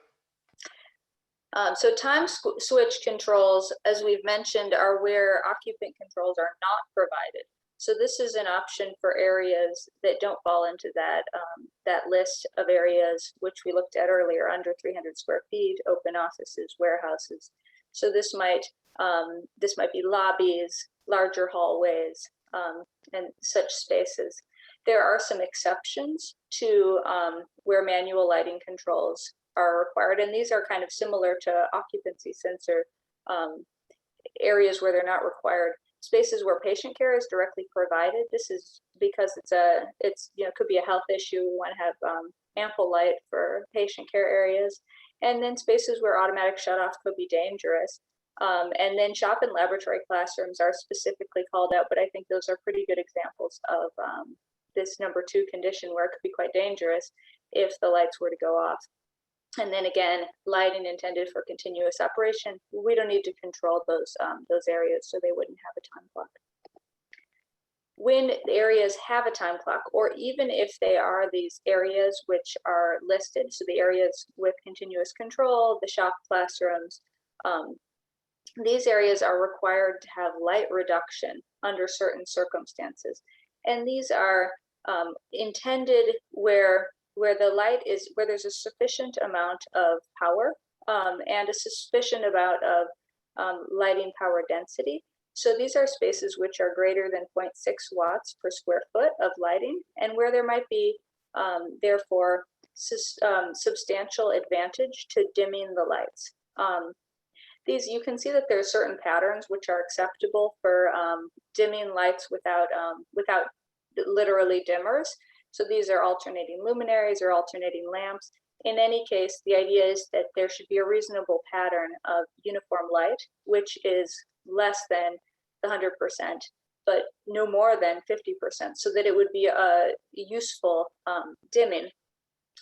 So time switch controls, as we've mentioned, are where occupant controls are not provided. So this is an option for areas that don't fall into that that list of areas which we looked at earlier, under 300 square feet, open offices, warehouses. So this might be lobbies, larger hallways, and such spaces. There are some exceptions to where manual lighting controls are required, and these are kind of similar to occupancy sensor areas where they're not required. Spaces where patient care is directly provided. This is because it's could be a health issue. We want to have ample light for patient care areas. And then spaces where automatic shutoff could be dangerous. And then shop and laboratory classrooms are specifically called out, but I think those are pretty good examples of this number 2 condition where it could be quite dangerous if the lights were to go off. And then again, lighting intended for continuous operation, we don't need to control those areas, so they wouldn't have a time clock. When areas have a time clock, or even if they are these areas which are listed, so the areas with continuous control, the shop classrooms, these areas are required to have light reduction under certain circumstances. And these are intended where the light is, where there's a sufficient amount of power and a sufficient amount of lighting power density. So these are spaces which are greater than 0.6 watts per square foot of lighting, and where there might be, therefore, substantial advantage to dimming the lights. These, you can see that there are certain patterns which are acceptable for dimming lights without literally dimmers. So these are alternating luminaries or alternating lamps. In any case, the idea is that there should be a reasonable pattern of uniform light, which is less than the 100%, but no more than 50%, so that it would be a useful dimming.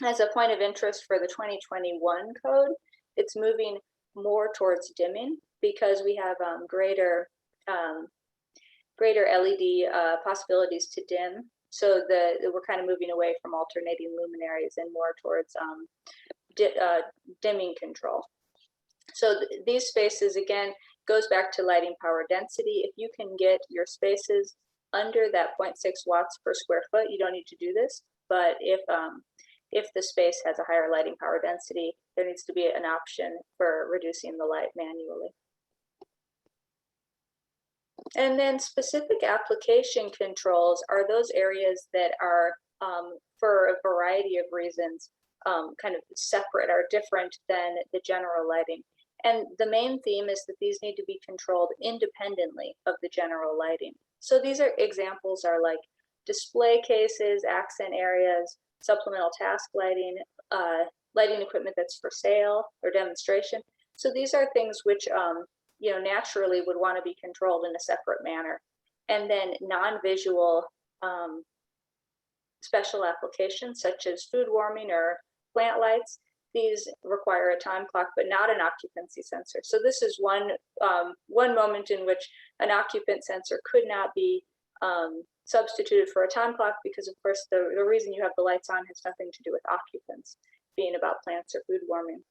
As a point of interest for the 2021 code, it's moving more towards dimming because we have greater LED possibilities to dim. So we're kind of moving away from alternating luminaries and more towards dimming control. So these spaces, again, goes back to lighting power density. If you can get your spaces under that 0.6 watts per square foot, you don't need to do this. But if the space has a higher lighting power density, there needs to be an option for reducing the light manually. And then specific application controls are those areas that are, for a variety of reasons, kind of separate or different than the general lighting. And the main theme is that these need to be controlled independently of the general lighting. So these are examples are like display cases, accent areas, supplemental task lighting, lighting equipment that's for sale or demonstration. So these are things which naturally would want to be controlled in a separate manner. And then non-visual special applications such as food warming or plant lights, these require a time clock, but not an occupancy sensor. So this is one moment in which an occupant sensor could not be substituted for a time clock, because of course the reason you have the lights on has nothing to do with occupants being about plants or food warming.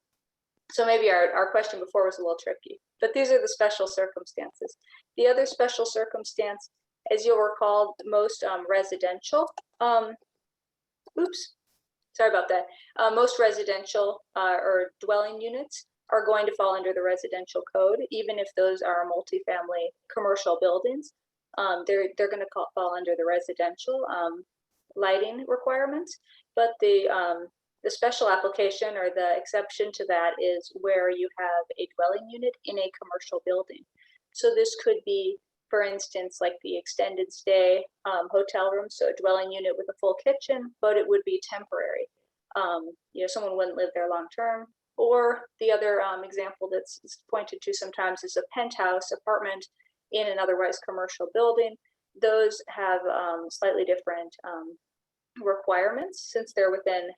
So maybe our question before was a little tricky, but these are the special circumstances. The other special circumstance, as you'll recall, most residential, most residential or dwelling units are going to fall under the residential code, even if those are multifamily commercial buildings. They're going to fall under the residential lighting requirements, but the special application or the exception to that is where you have a dwelling unit in a commercial building. So this could be, for instance, like the extended stay hotel room, so a dwelling unit with a full kitchen, but it would be temporary. Someone wouldn't live there long term. Or the other example that's pointed to sometimes is a penthouse apartment in an otherwise commercial building. Those have slightly different requirements since they're within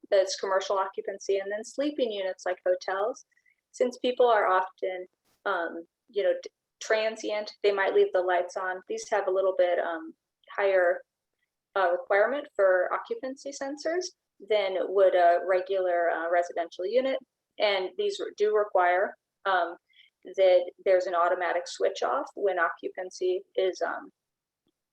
that's commercial occupancy. And then sleeping units like hotels, since people are often transient, they might leave the lights on. These have a little bit higher requirement for occupancy sensors than would a regular residential unit. And these do require that there's an automatic switch off when occupancy is,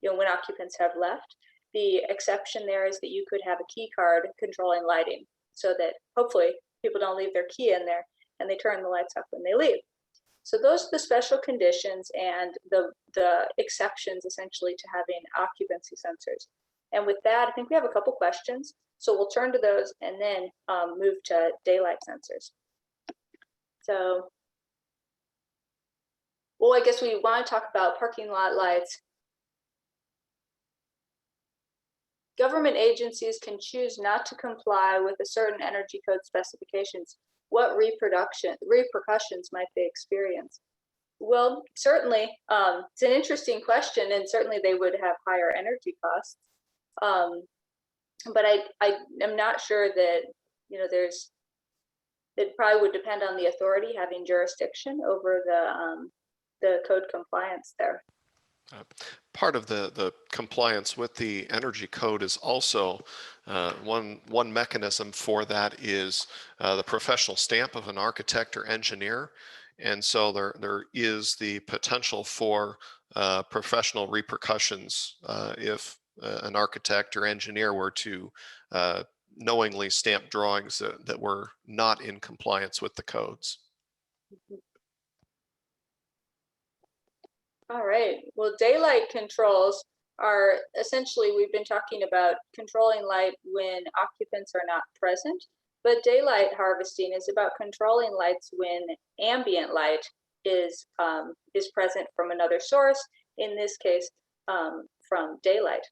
when occupants have left. The exception there is that you could have a key card controlling lighting so that hopefully people don't leave their key in there and they turn the lights off when they leave. So those are the special conditions and the exceptions essentially to having occupancy sensors. And with that, I think we have a couple questions. So we'll turn to those and then move to daylight sensors. So well, I guess we want to talk about parking lot lights. Government agencies can choose not to comply with a certain energy code specifications. What repercussions might they experience? Well, certainly, it's an interesting question, and certainly they would have higher energy costs. But I am not sure that, it probably would depend on the authority having jurisdiction over the code compliance there. Part of the compliance with the energy code is also one mechanism for that is the professional stamp of an architect or engineer. And so there is the potential for professional repercussions if an architect or engineer were to knowingly stamp drawings that were not in compliance with the codes. All right. Well, daylight controls are essentially, we've been talking about controlling light when occupants are not present, but daylight harvesting is about controlling lights when ambient light is present from another source, in this case, from daylight.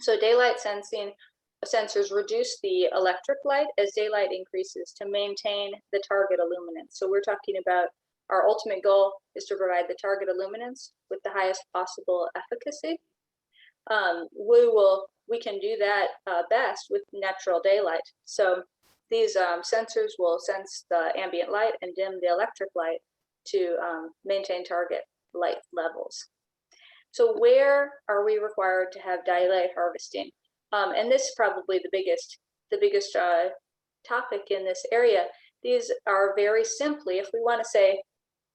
So daylight sensors reduce the electric light as daylight increases to maintain the target illuminance. So we're talking about our ultimate goal is to provide the target illuminance with the highest possible efficacy. We can do that best with natural daylight. So these sensors will sense the ambient light and dim the electric light to maintain target light levels. So where are we required to have daylight harvesting? And this is probably the biggest topic in this area. These are very simply, if we want to say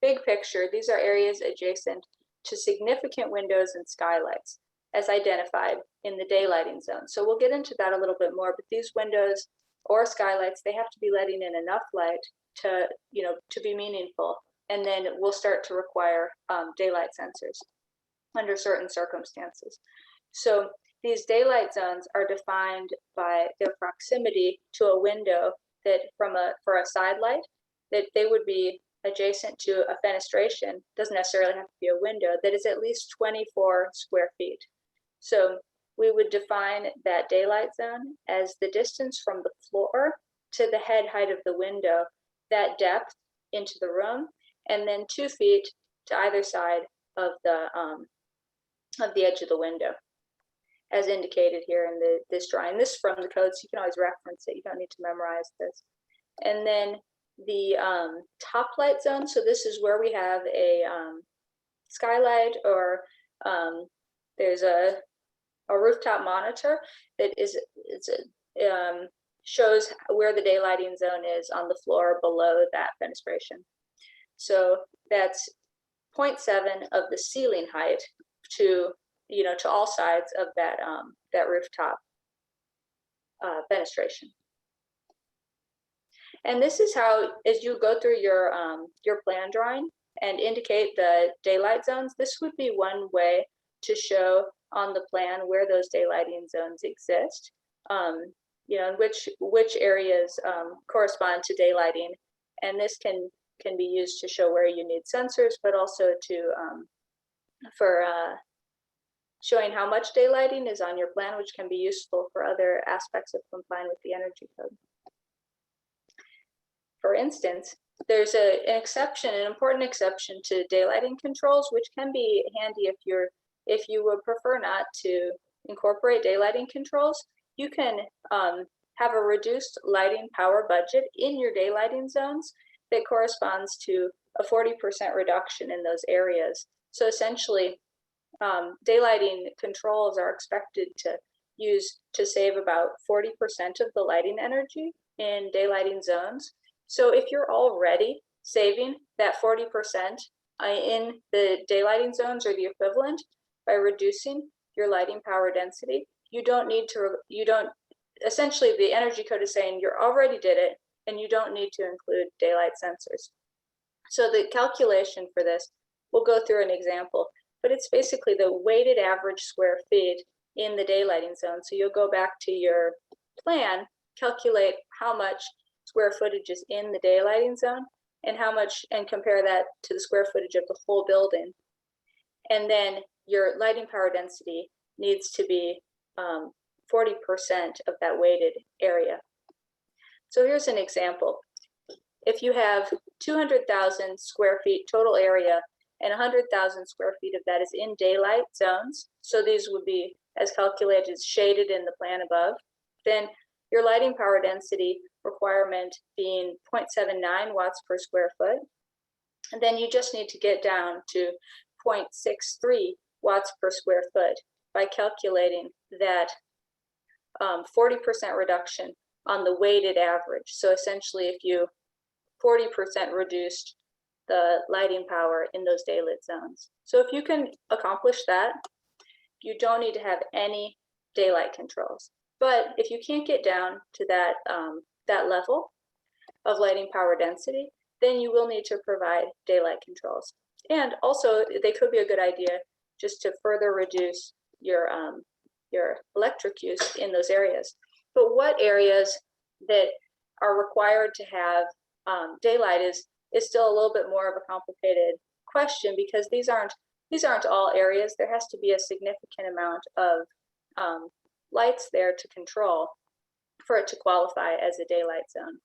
big picture, these are areas adjacent to significant windows and skylights as identified in the daylighting zone. So we'll get into that a little bit more, but these windows or skylights, they have to be letting in enough light to be meaningful. And then we'll start to require daylight sensors under certain circumstances. So these daylight zones are defined by their proximity to a window that for a side light, that they would be adjacent to a fenestration, doesn't necessarily have to be a window, that is at least 24 square feet. So we would define that daylight zone as the distance from the floor to the head height of the window, that depth into the room, and then 2 feet to either side of the edge of the window, as indicated here in this drawing. This is from the code, so you can always reference it. You don't need to memorize this. And then the top light zone. So this is where we have a skylight, or there's a rooftop monitor that shows where the daylighting zone is on the floor below that fenestration. So that's 0.7 of the ceiling height to all sides of that rooftop fenestration. And this is how, as you go through your plan drawing and indicate the daylight zones, this would be one way to show on the plan where those daylighting zones exist, which areas correspond to daylighting. And this can be used to show where you need sensors, but also for showing how much daylighting is on your plan, which can be useful for other aspects of complying with the energy code. For instance, there's an important exception to daylighting controls, which can be handy if you would prefer not to incorporate daylighting controls. You can have a reduced lighting power budget in your daylighting zones that corresponds to a 40% reduction in those areas. So essentially, daylighting controls are expected to save about 40% of the lighting energy in daylighting zones. So if you're already saving that 40% in the daylighting zones or the equivalent by reducing your lighting power density, essentially the energy code is saying you already did it and you don't need to include daylight sensors. So the calculation for this, we'll go through an example, but it's basically the weighted average square feet in the daylighting zone. So you'll go back to your plan, calculate how much square footage is in the daylighting zone, and how much, and compare that to the square footage of the whole building. And then your lighting power density needs to be 40% of that weighted area. So here's an example. If you have 200,000 square feet total area and 100,000 square feet of that is in daylight zones, so these would be as calculated, shaded in the plan above, then your lighting power density requirement being 0.79 watts per square foot, and then you just need to get down to 0.63 watts per square foot by calculating that 40% reduction on the weighted average. So essentially, if you 40% reduced the lighting power in those daylit zones. So if you can accomplish that, you don't need to have any daylight controls. But if you can't get down to that, that level of lighting power density, then you will need to provide daylight controls. And also, they could be a good idea just to further reduce your electric use in those areas. But what areas that are required to have daylight is still a little bit more of a complicated question, because these aren't all areas. There has to be a significant amount of lights there to control for it to qualify as a daylight zone.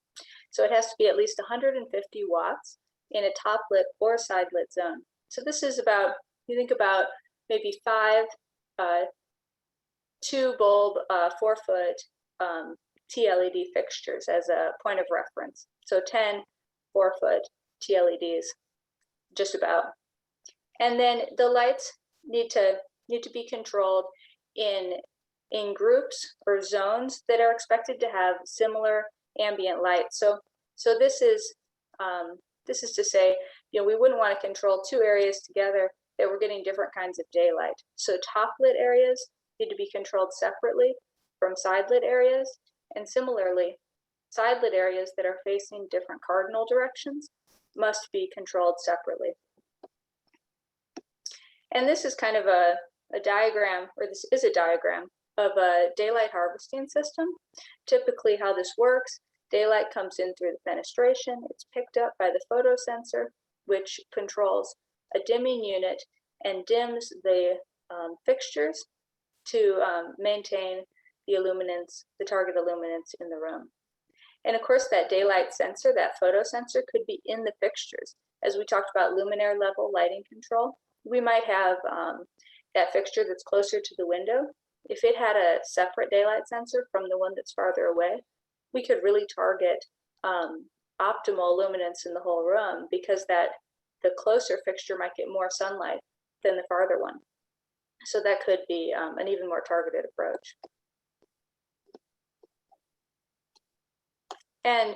So it has to be at least 150 watts in a top lit or side lit zone. So this is about, you think about maybe 5 2 bulb 4 foot TLED fixtures as a point of reference. So 10 4 foot TLEDs, just about. And then the lights need to be controlled in groups or zones that are expected to have similar ambient light. So this is to say, you know, we wouldn't want to control 2 areas together that were getting different kinds of daylight. So top lit areas need to be controlled separately from side lit areas, and similarly, side lit areas that are facing different cardinal directions must be controlled separately. And this is kind of a diagram, or this is a diagram of a daylight harvesting system. Typically how this works, daylight comes in through the fenestration, it's picked up by the photosensor, which controls a dimming unit and dims the fixtures to maintain the illuminance, the target illuminance in the room. And of course, that daylight sensor, that photosensor, could be in the fixtures. As we talked about luminaire level lighting control, we might have that fixture that's closer to the window. If it had a separate daylight sensor from the one that's farther away, we could really target optimal luminance in the whole room, because the closer fixture might get more sunlight than the farther one. So that could be an even more targeted approach. And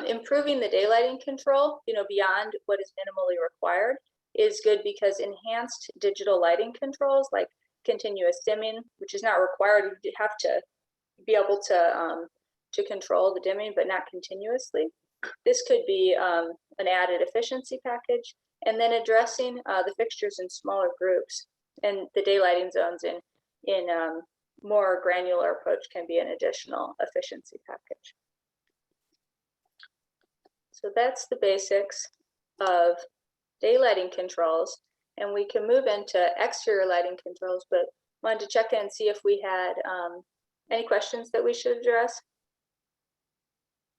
improving the daylighting control, you know, beyond what is minimally required is good, because enhanced digital lighting controls like continuous dimming, which is not required, you have to be able to control the dimming, but not continuously. This could be an added efficiency package, and then addressing the fixtures in smaller groups, and the daylighting zones in more granular approach can be an additional efficiency package. So that's the basics of daylighting controls, and we can move into exterior lighting controls, but wanted to check in and see if we had any questions that we should address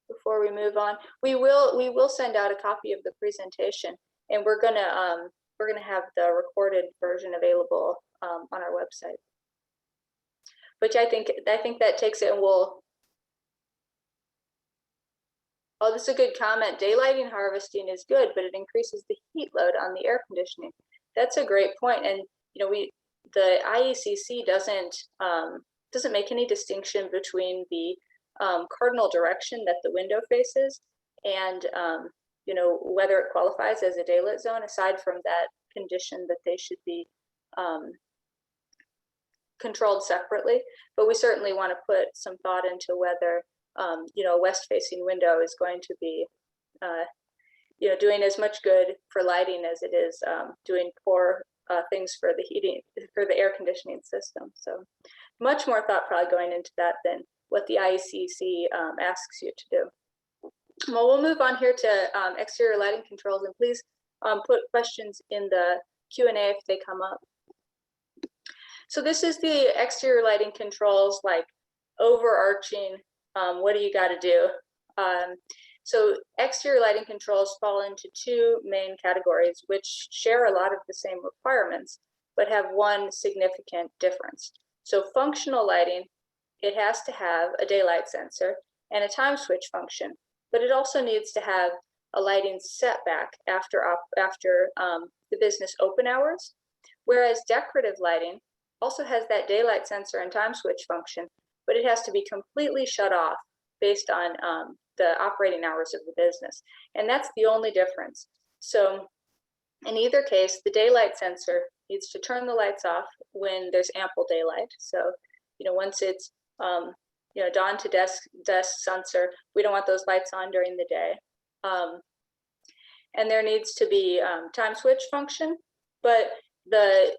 before we move on. We will send out a copy of the presentation, and we're gonna have the recorded version available on our website. Which I think that takes it, and we'll. Oh, this is a good comment. Daylighting harvesting is good, but it increases the heat load on the air conditioning. That's a great point. And you know, the IECC doesn't make any distinction between the cardinal direction that the window faces and you know, whether it qualifies as a daylit zone, aside from that condition that they should be controlled separately. But we certainly want to put some thought into whether you know, a west-facing window is going to be, you know, doing as much good for lighting as it is doing poor things for the heating, for the air conditioning system. So much more thought probably going into that than what the IECC asks you to do. Well, we'll move on here to exterior lighting controls, and please put questions in the Q&A if they come up. So this is the exterior lighting controls, like overarching, what do you got to do? So exterior lighting controls fall into two main categories, which share a lot of the same requirements, but have one significant difference. So functional lighting, it has to have a daylight sensor and a time switch function, but it also needs to have a lighting setback after the business open hours, whereas decorative lighting also has that daylight sensor and time switch function, but it has to be completely shut off based on the operating hours of the business. And that's the only difference. So in either case, the daylight sensor needs to turn the lights off when there's ample daylight. So, once it's, dawn to dusk sensor, we don't want those lights on during the day. And there needs to be time switch function, but the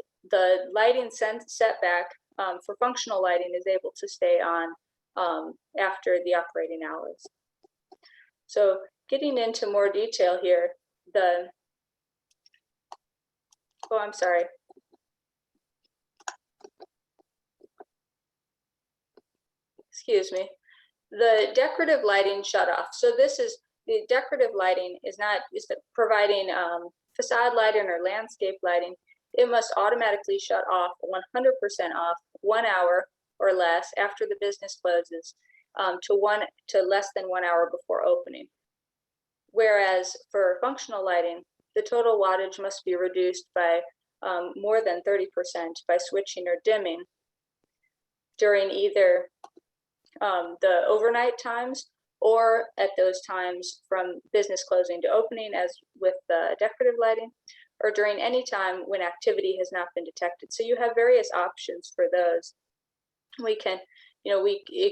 lighting setback for functional lighting is able to stay on after the operating hours. So getting into more detail here, I'm sorry. Excuse me. The decorative lighting shut off. So the decorative lighting is providing facade lighting or landscape lighting. It must automatically shut off 100% off 1 hour or less after the business closes to less than 1 hour before opening. Whereas for functional lighting, the total wattage must be reduced by more than 30% by switching or dimming during either the overnight times or at those times from business closing to opening, as with the decorative lighting, or during any time when activity has not been detected. So you have various options for those. It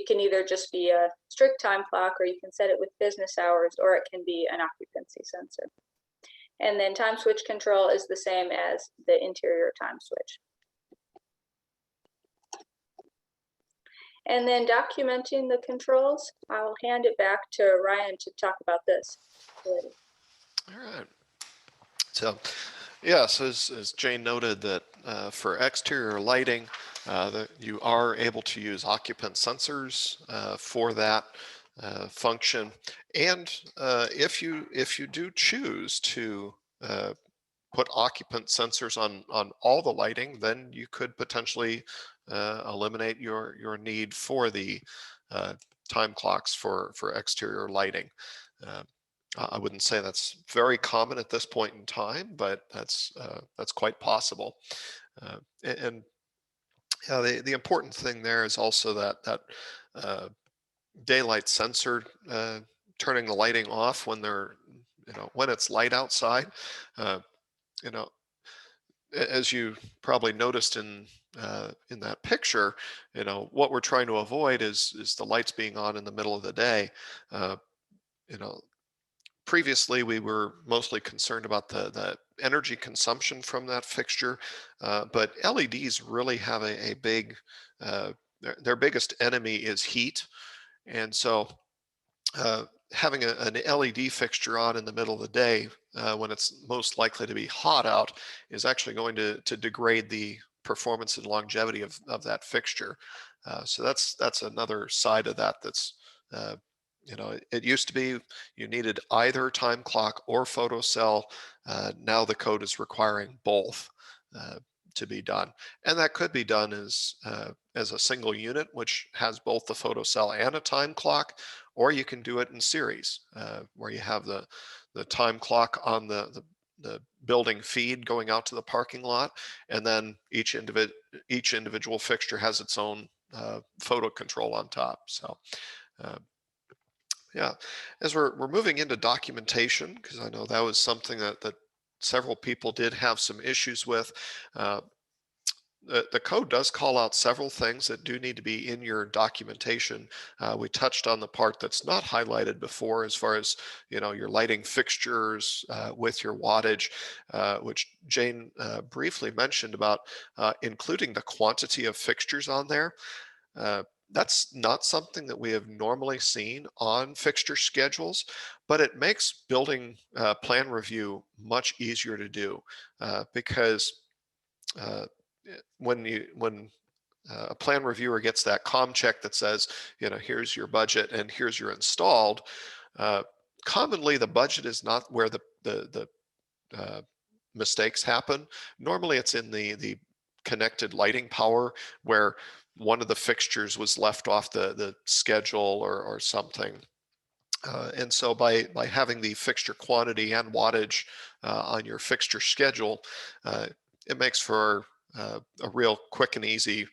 can either just be a strict time clock, or you can set it with business hours, or it can be an occupancy sensor. And then time switch control is the same as the interior time switch. And then documenting the controls, I'll hand it back to Ryan to talk about this. All right. So, yes, as Jane noted, that for exterior lighting, that you are able to use occupant sensors for that function. And if you do choose to put occupant sensors on all the lighting, then you could potentially eliminate your need for the time clocks for exterior lighting. I wouldn't say that's very common at this point in time, but that's quite possible. And the important thing there is also that daylight sensor turning the lighting off when when it's light outside. As you probably noticed in that picture, what we're trying to avoid is the lights being on in the middle of the day. Previously, we were mostly concerned about the energy consumption from that fixture, but LEDs really have a big, their biggest enemy is heat. And so having an LED fixture on in the middle of the day when it's most likely to be hot out is actually going to degrade the performance and longevity of that fixture. So that's another side of that that's it used to be you needed either time clock or photocell. Now the code is requiring both to be done, and that could be done as a single unit, which has both the photocell and a time clock, or you can do it in series, where you have the time clock on the building feed going out to the parking lot, and then each individual fixture has its own photo control on top. So. Yeah, as we're moving into documentation, because I know that was something that several people did have some issues with. The code does call out several things that do need to be in your documentation. We touched on the part that's not highlighted before, as far as your lighting fixtures with your wattage, which Jane briefly mentioned about including the quantity of fixtures on there. That's not something that we have normally seen on fixture schedules, but it makes building plan review much easier to do because uh, when a plan reviewer gets that comm check that says, here's your budget and here's your installed, uh, commonly the budget is not where the mistakes happen. Normally it's in the connected lighting power where one of the fixtures was left off the schedule or something. And so by having the fixture quantity and wattage on your fixture schedule, it makes for a real quick and easy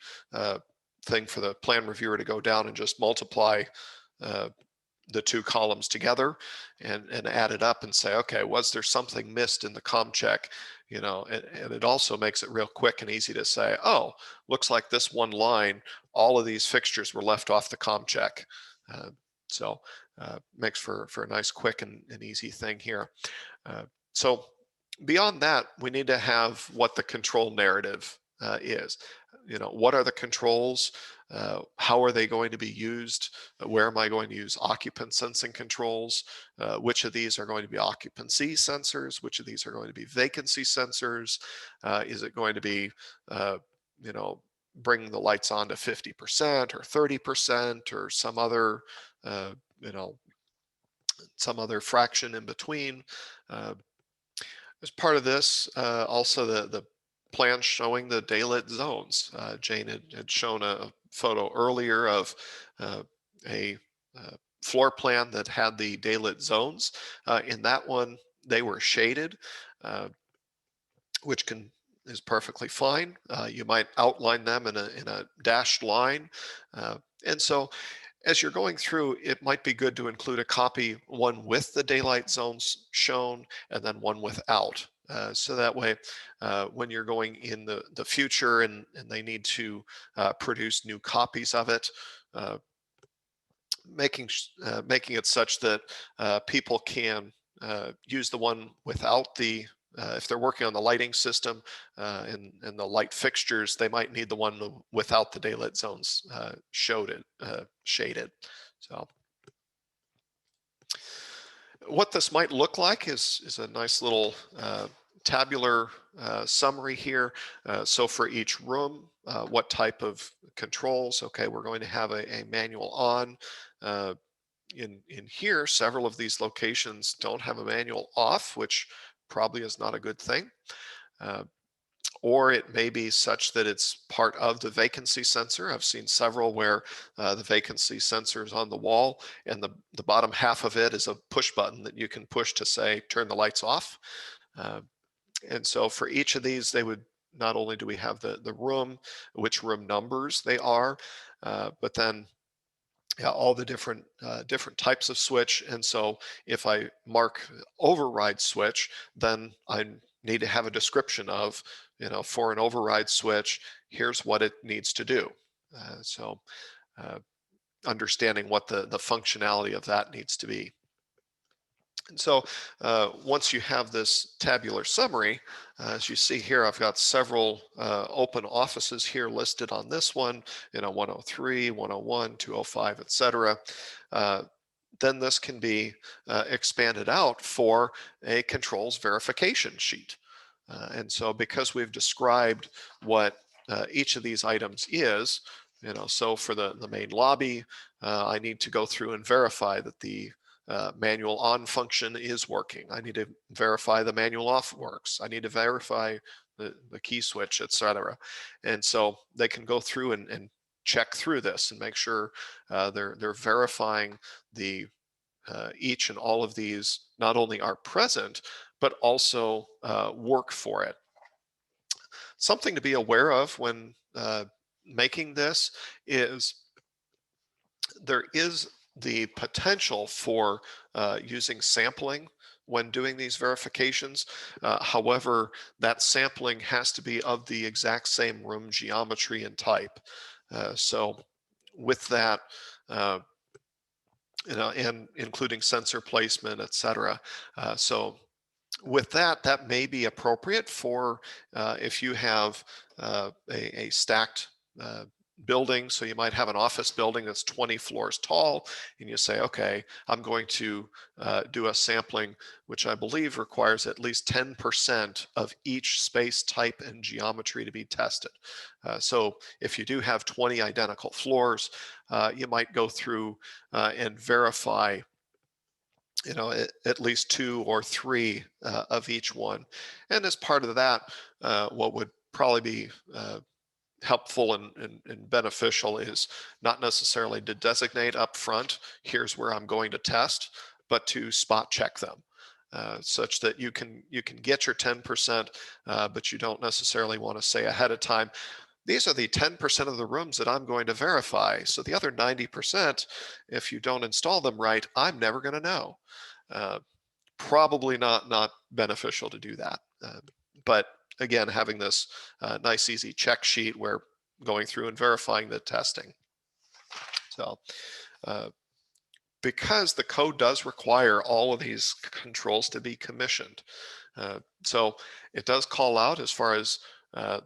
thing for the plan reviewer to go down and just multiply uh, the two columns together and add it up and say, okay, was there something missed in the comm check? And it also makes it real quick and easy to say, oh, looks like this one line, all of these fixtures were left off the comm check. So makes for a nice, quick and easy thing here. So beyond that, we need to have what the control narrative is. What are the controls? How are they going to be used? Where am I going to use occupant sensing controls? Which of these are going to be occupancy sensors? Which of these are going to be vacancy sensors? Is it going to be, bring the lights on to 50% or 30% or some other, you know, some other fraction in between? As part of this, also the plan showing the daylit zones. Jane had shown a photo earlier of a floor plan that had the daylit zones. In that one, they were shaded, which is perfectly fine. You might outline them in a dashed line. And so as you're going through, it might be good to include a copy, one with the daylight zones shown and then one without. So that way, when you're going in the future and they need to produce new copies of it, making it such that people can use the one without the if they're working on the lighting system and the light fixtures, they might need the one without the daylit zones shaded. So what this might look like is a nice little tabular summary here. So for each room, what type of controls? Okay, we're going to have a manual on. In here, several of these locations don't have a manual off, which probably is not a good thing. Or it may be such that it's part of the vacancy sensor. I've seen several where the vacancy sensor is on the wall and the bottom half of it is a push button that you can push to say, turn the lights off. And so for each of these, they would, not only do we have the room, which room numbers they are, but then all the different types of switch. And so if I mark override switch, then I need to have a description of, for an override switch, here's what it needs to do. So understanding what the functionality of that needs to be. And so once you have this tabular summary, as you see here, I've got several open offices here listed on this one, 103, 101, 205, etc. Then this can be expanded out for a controls verification sheet. And so because we've described what each of these items is, so for the main lobby, I need to go through and verify that the manual on function is working. I need to verify the manual off works. I need to verify the key switch, etc. And so they can go through and check through this and make sure they're verifying the each and all of these not only are present, but also work for it. Something to be aware of when making this is there is the potential for using sampling when doing these verifications. However, that sampling has to be of the exact same room geometry and type. So with that, and including sensor placement, etc. So with that may be appropriate for if you have a stacked building. So you might have an office building that's 20 floors tall, and you say, okay, I'm going to do a sampling, which I believe requires at least 10% of each space type and geometry to be tested. So if you do have 20 identical floors, you might go through and verify at least 2 or 3 of each one. And as part of that, what would probably be helpful and beneficial is not necessarily to designate up front, here's where I'm going to test, but to spot check them. Such that you can get your 10%, but you don't necessarily want to say ahead of time, these are the 10% of the rooms that I'm going to verify. So the other 90%, if you don't install them right, I'm never going to know. Probably not beneficial to do that. But again, having this nice, easy check sheet where going through and verifying the testing. So because the code does require all of these controls to be commissioned. So it does call out as far as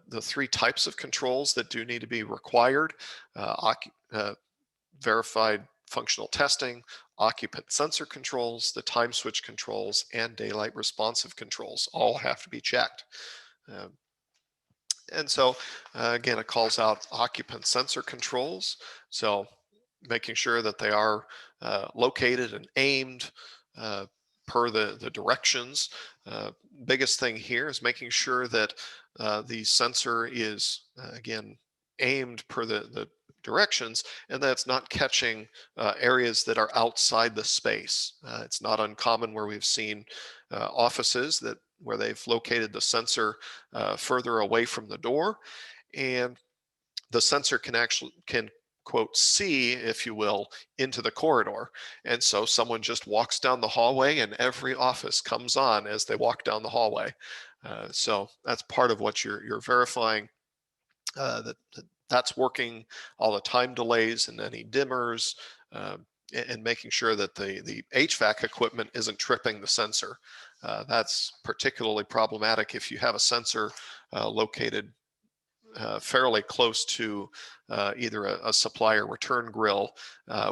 the 3 types of controls that do need to be required: verified functional testing, occupant sensor controls, the time switch controls, and daylight responsive controls all have to be checked. And so again, it calls out occupant sensor controls. So making sure that they are located and aimed per the directions. Biggest thing here is making sure that the sensor is again aimed per the directions, and that it's not catching areas that are outside the space. It's not uncommon where we've seen offices where they've located the sensor further away from the door, and the sensor can quote see, if you will, into the corridor. And so someone just walks down the hallway and every office comes on as they walk down the hallway. So that's part of what you're verifying, that's working, all the time delays and any dimmers, and making sure that the HVAC equipment isn't tripping the sensor. That's particularly problematic if you have a sensor located fairly close to either a supplier return grill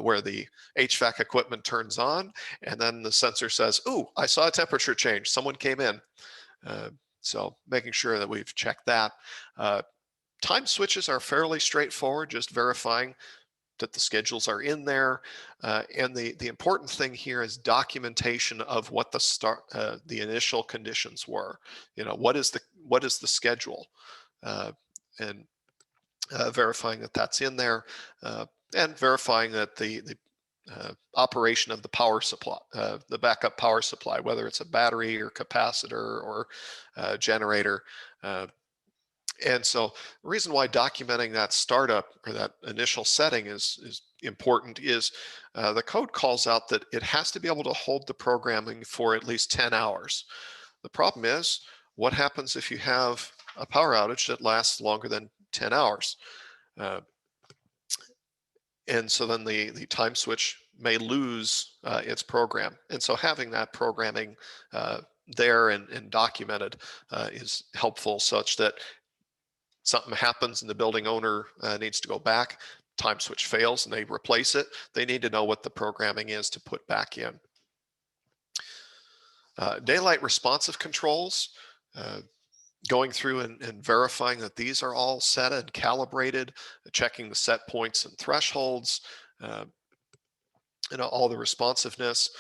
where the HVAC equipment turns on and then the sensor says, "Ooh, I saw a temperature change. Someone came in." So making sure that we've checked that. Time switches are fairly straightforward, just verifying that the schedules are in there. And the important thing here is documentation of what the initial conditions were. What is the schedule? And verifying that that's in there, and verifying that the operation of the power supply, the backup power supply, whether it's a battery or capacitor or generator. And so the reason why documenting that startup or that initial setting is important is the code calls out that it has to be able to hold the programming for at least 10 hours. The problem is, what happens if you have a power outage that lasts longer than 10 hours? And so then the time switch may lose its program. And so having that programming there and documented is helpful, such that something happens and the building owner needs to go back, time switch fails and they replace it, they need to know what the programming is to put back in. Daylight responsive controls, going through and verifying that these are all set and calibrated, checking the set points and thresholds, all the responsiveness,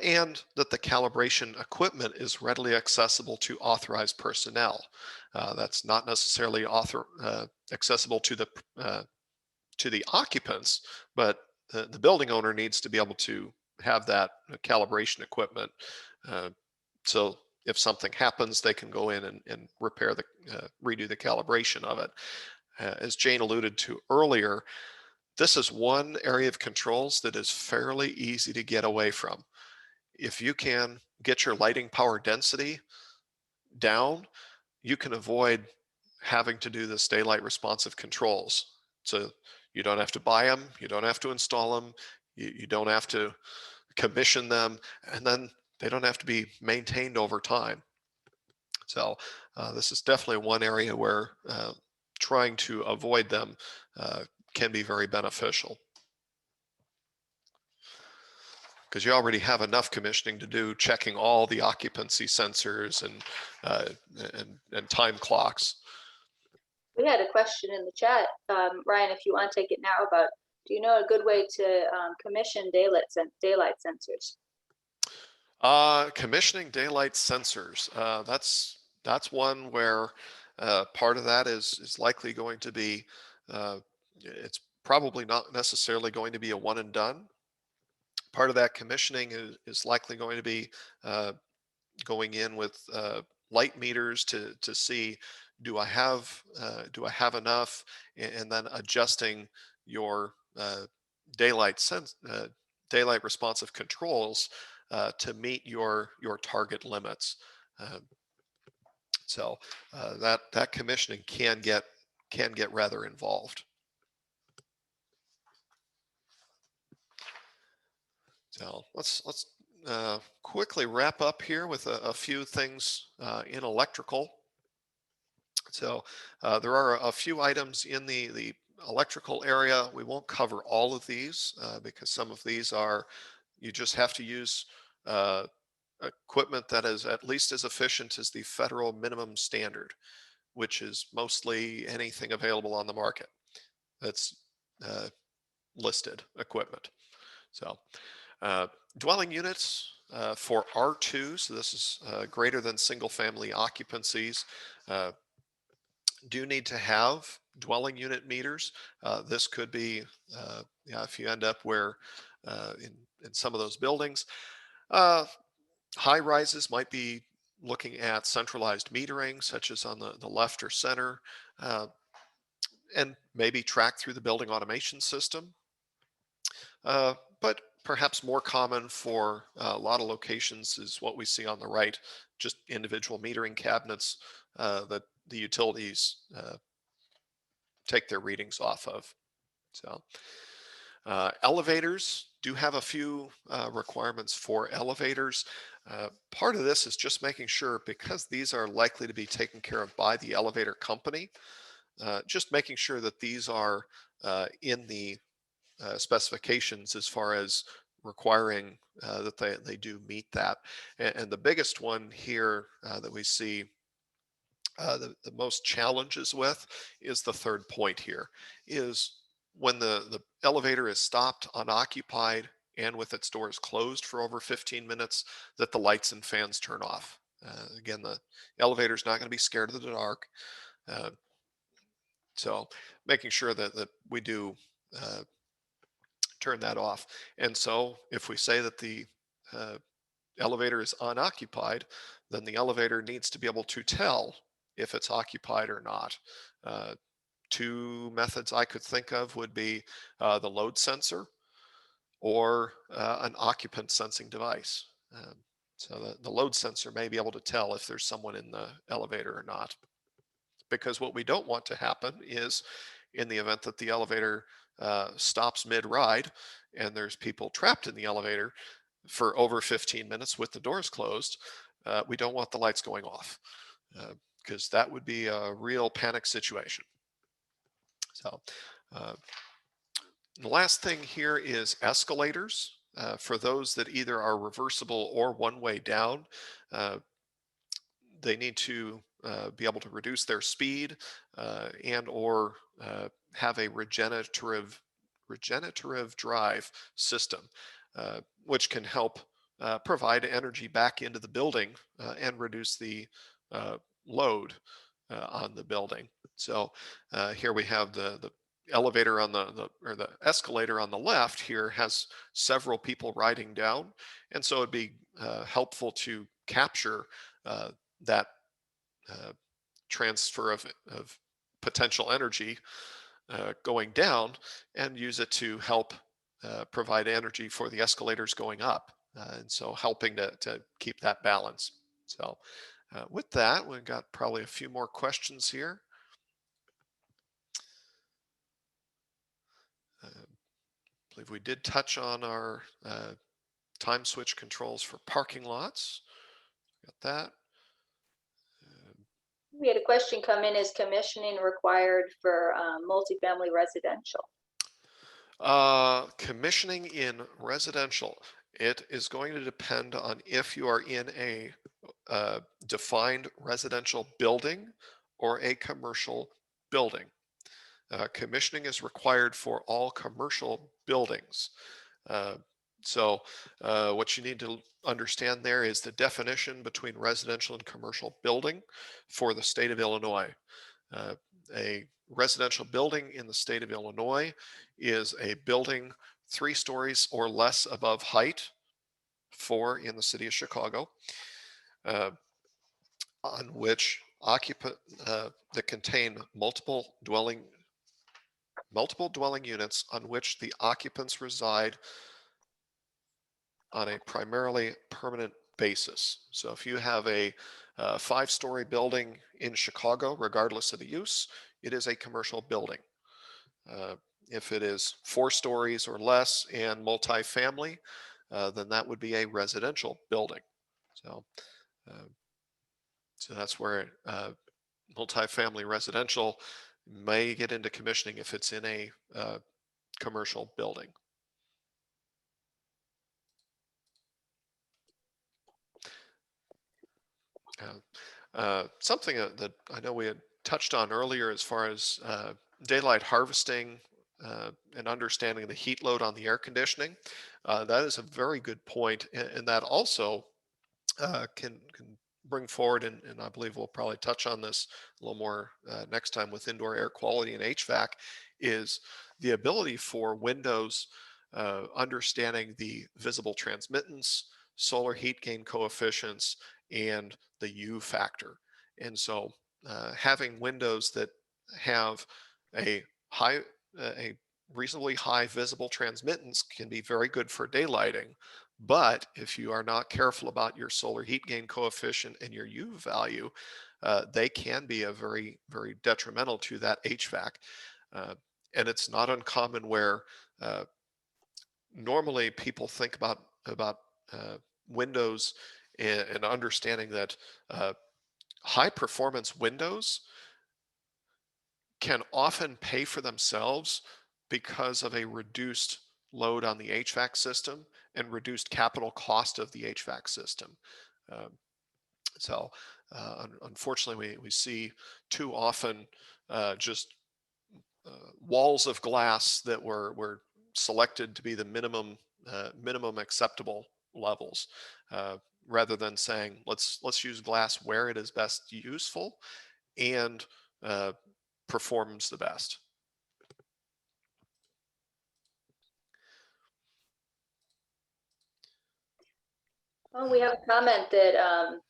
and that the calibration equipment is readily accessible to authorized personnel. That's not necessarily accessible to the occupants, but the building owner needs to be able to have that calibration equipment. So if something happens, they can go in and repair redo the calibration of it. As Jane alluded to earlier, this is one area of controls that is fairly easy to get away from. If you can get your lighting power density down, you can avoid having to do this daylight responsive controls. So you don't have to buy them, you don't have to install them, you don't have to commission them, and then they don't have to be maintained over time. So this is definitely one area where trying to avoid them can be very beneficial, because you already have enough commissioning to do, checking all the occupancy sensors and time clocks. We had a question in the chat, Ryan, if you want to take it now, about, do you know a good way to commission daylight sensors? Commissioning daylight sensors. That's one where part of that is likely going to be, it's probably not necessarily going to be a one and done. Part of that commissioning is likely going to be going in with light meters to see, do I have enough, and then adjusting your daylight daylight responsive controls to meet your target limits. So that commissioning can get rather involved. So let's quickly wrap up here with a few things in electrical. So there are a few items in the electrical area. We won't cover all of these because some of these are, you just have to use equipment that is at least as efficient as the federal minimum standard, which is mostly anything available on the market that's listed equipment. So dwelling units for R2, so this is greater than single family occupancies, do need to have dwelling unit meters. This could be, if you end up where in some of those buildings, high rises might be looking at centralized metering, such as on the left or center, and maybe track through the building automation system. But perhaps more common for a lot of locations is what we see on the right, just individual metering cabinets that the utilities take their readings off of. So elevators do have a few requirements for elevators. Part of this is just making sure, because these are likely to be taken care of by the elevator company, just making sure that these are in the specifications as far as requiring that they do meet that. And the biggest one here that we see the most challenges with is the third point here, is when the elevator is stopped unoccupied and with its doors closed for over 15 minutes, that the lights and fans turn off. Again, the elevator is not going to be scared of the dark. So making sure that we do turn that off. And so if we say that the elevator is unoccupied, then the elevator needs to be able to tell if it's occupied or not. Two methods I could think of would be the load sensor or an occupant sensing device. So the load sensor may be able to tell if there's someone in the elevator or not. Because what we don't want to happen is, in the event that the elevator stops mid-ride and there's people trapped in the elevator for over 15 minutes with the doors closed, we don't want the lights going off, because that would be a real panic situation. So the last thing here is escalators. For those that either are reversible or one-way down, they need to be able to reduce their speed and or have a regenerative drive system, which can help provide energy back into the building and reduce the load on the building. So here we have the elevator on the escalator on the left here has several people riding down, and so it'd be helpful to capture that transfer of potential energy going down and use it to help provide energy for the escalators going up. And so helping to keep that balance. So with that, we've got probably a few more questions here. I believe we did touch on our time switch controls for parking lots. Got that. We had a question come in: is commissioning required for multifamily residential? Commissioning in residential, it is going to depend on if you are in a defined residential building or a commercial building. Commissioning is required for all commercial buildings. Uh, so what you need to understand there is the definition between residential and commercial building for the state of Illinois. Uh, a residential building in the state of Illinois is a building 3 stories or less above height, 4 in the city of Chicago, uh, on which occupant that contain multiple dwelling units on which the occupants reside on a primarily permanent basis. So if you have a 5 story building in Chicago, regardless of the use, it is a commercial building. Uh, if it is 4 stories or less and multifamily, then that would be a residential building. So, uh, so that's where multifamily residential may get into commissioning if it's in a commercial building. Something that I know we had touched on earlier as far as daylight harvesting and understanding the heat load on the air conditioning. That is a very good point, and that also can bring forward, and I believe we'll probably touch on this a little more next time with indoor air quality and HVAC, is the ability for windows understanding the visible transmittance, solar heat gain coefficients, and the U factor. And so having windows that have a high, a reasonably high visible transmittance can be very good for daylighting. But if you are not careful about your solar heat gain coefficient and your U value, they can be a very, very detrimental to that HVAC. Uh, and it's not uncommon where uh, normally people think about uh, Windows and understanding that high performance Windows can often pay for themselves because of a reduced load on the HVAC system and reduced capital cost of the HVAC system. Um, Unfortunately, we see too often just walls of glass that were selected to be the minimum acceptable levels, uh, rather than saying let's use glass where it is best useful and uh, performs the best. Well, we have a comment that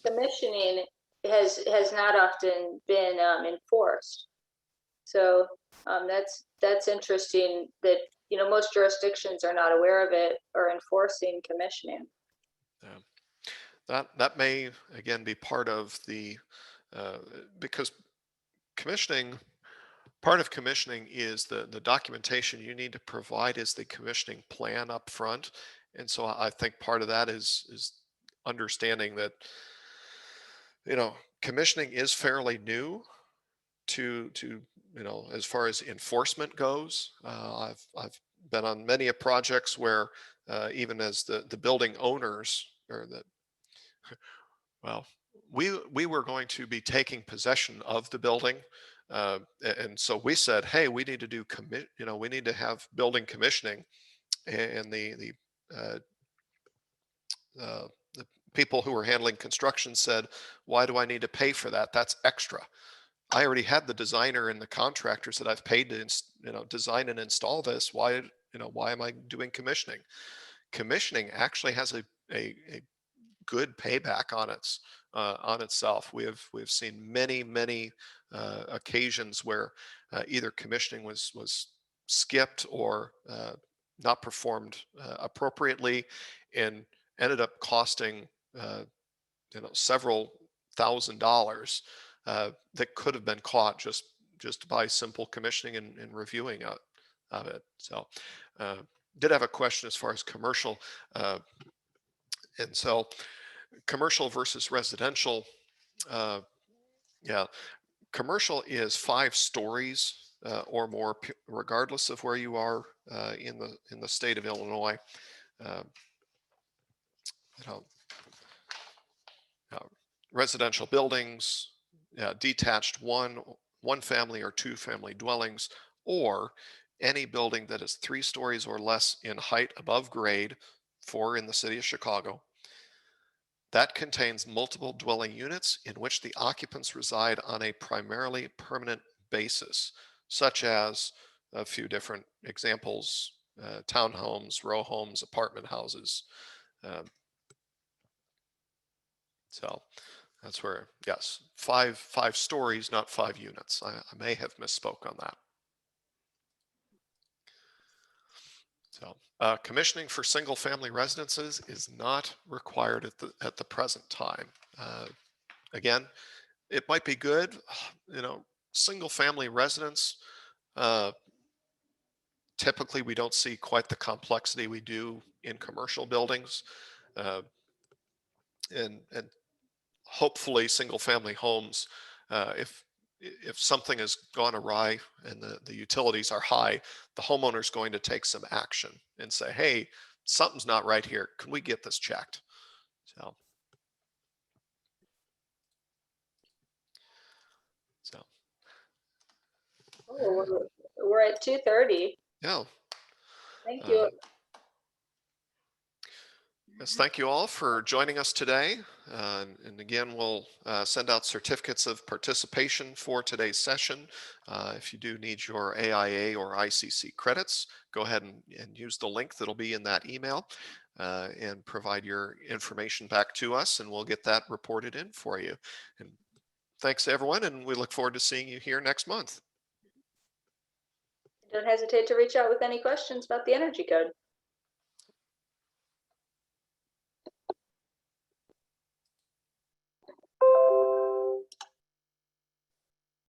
commissioning has not often been enforced. So that's interesting that most jurisdictions are not aware of it or enforcing commissioning. That may again be part of the because commissioning part of commissioning is the documentation you need to provide is the commissioning plan up front. And so I think part of that is understanding that commissioning is fairly new to as far as enforcement goes. I've been on many of projects where even as the building owners or the well, we were going to be taking possession of the building, and so we said, hey, we need to do we need to have building commissioning, and uh, the people who were handling construction said, why do I need to pay for that? That's extra. I already had the designer and the contractors that I've paid to design and install this. Why am I doing commissioning? Commissioning actually has a good payback on itself. We have seen many occasions where either commissioning was skipped or not performed appropriately, and ended up costing uh, several $1,000s that could have been caught just by simple commissioning and reviewing of it. So uh, did have a question as far as commercial, and so commercial versus residential. Uh, Yeah, commercial is 5 stories or more, regardless of where you are in the state of Illinois. Uh, you know, uh, Residential buildings, detached one family or 2 family dwellings, or any building that is 3 stories or less in height above grade, 4 in the city of Chicago, that contains multiple dwelling units in which the occupants reside on a primarily permanent basis, such as a few different examples: townhomes, row homes, apartment houses. Um, so that's where, yes, five stories, not 5 units. I may have misspoke on that. So commissioning for single family residences is not required at the present time. Again, it might be good, single family residence. Uh, Typically, we don't see quite the complexity we do in commercial buildings. Uh, and hopefully single family homes, if something has gone awry and the utilities are high, the homeowner is going to take some action and say, hey, something's not right here. Can we get this checked? So, so Oh, we're at 2:30. yeah. Thank Uh, you. Yes, thank you all for joining us today. And again, we'll send out certificates of participation for today's session. If you do need your AIA or ICC credits, go ahead and use the link that'll be in that email and provide your information back to us, and we'll get that reported in for you. And thanks everyone, and we look forward to seeing you here next month. Don't hesitate to reach out with any questions about the energy code.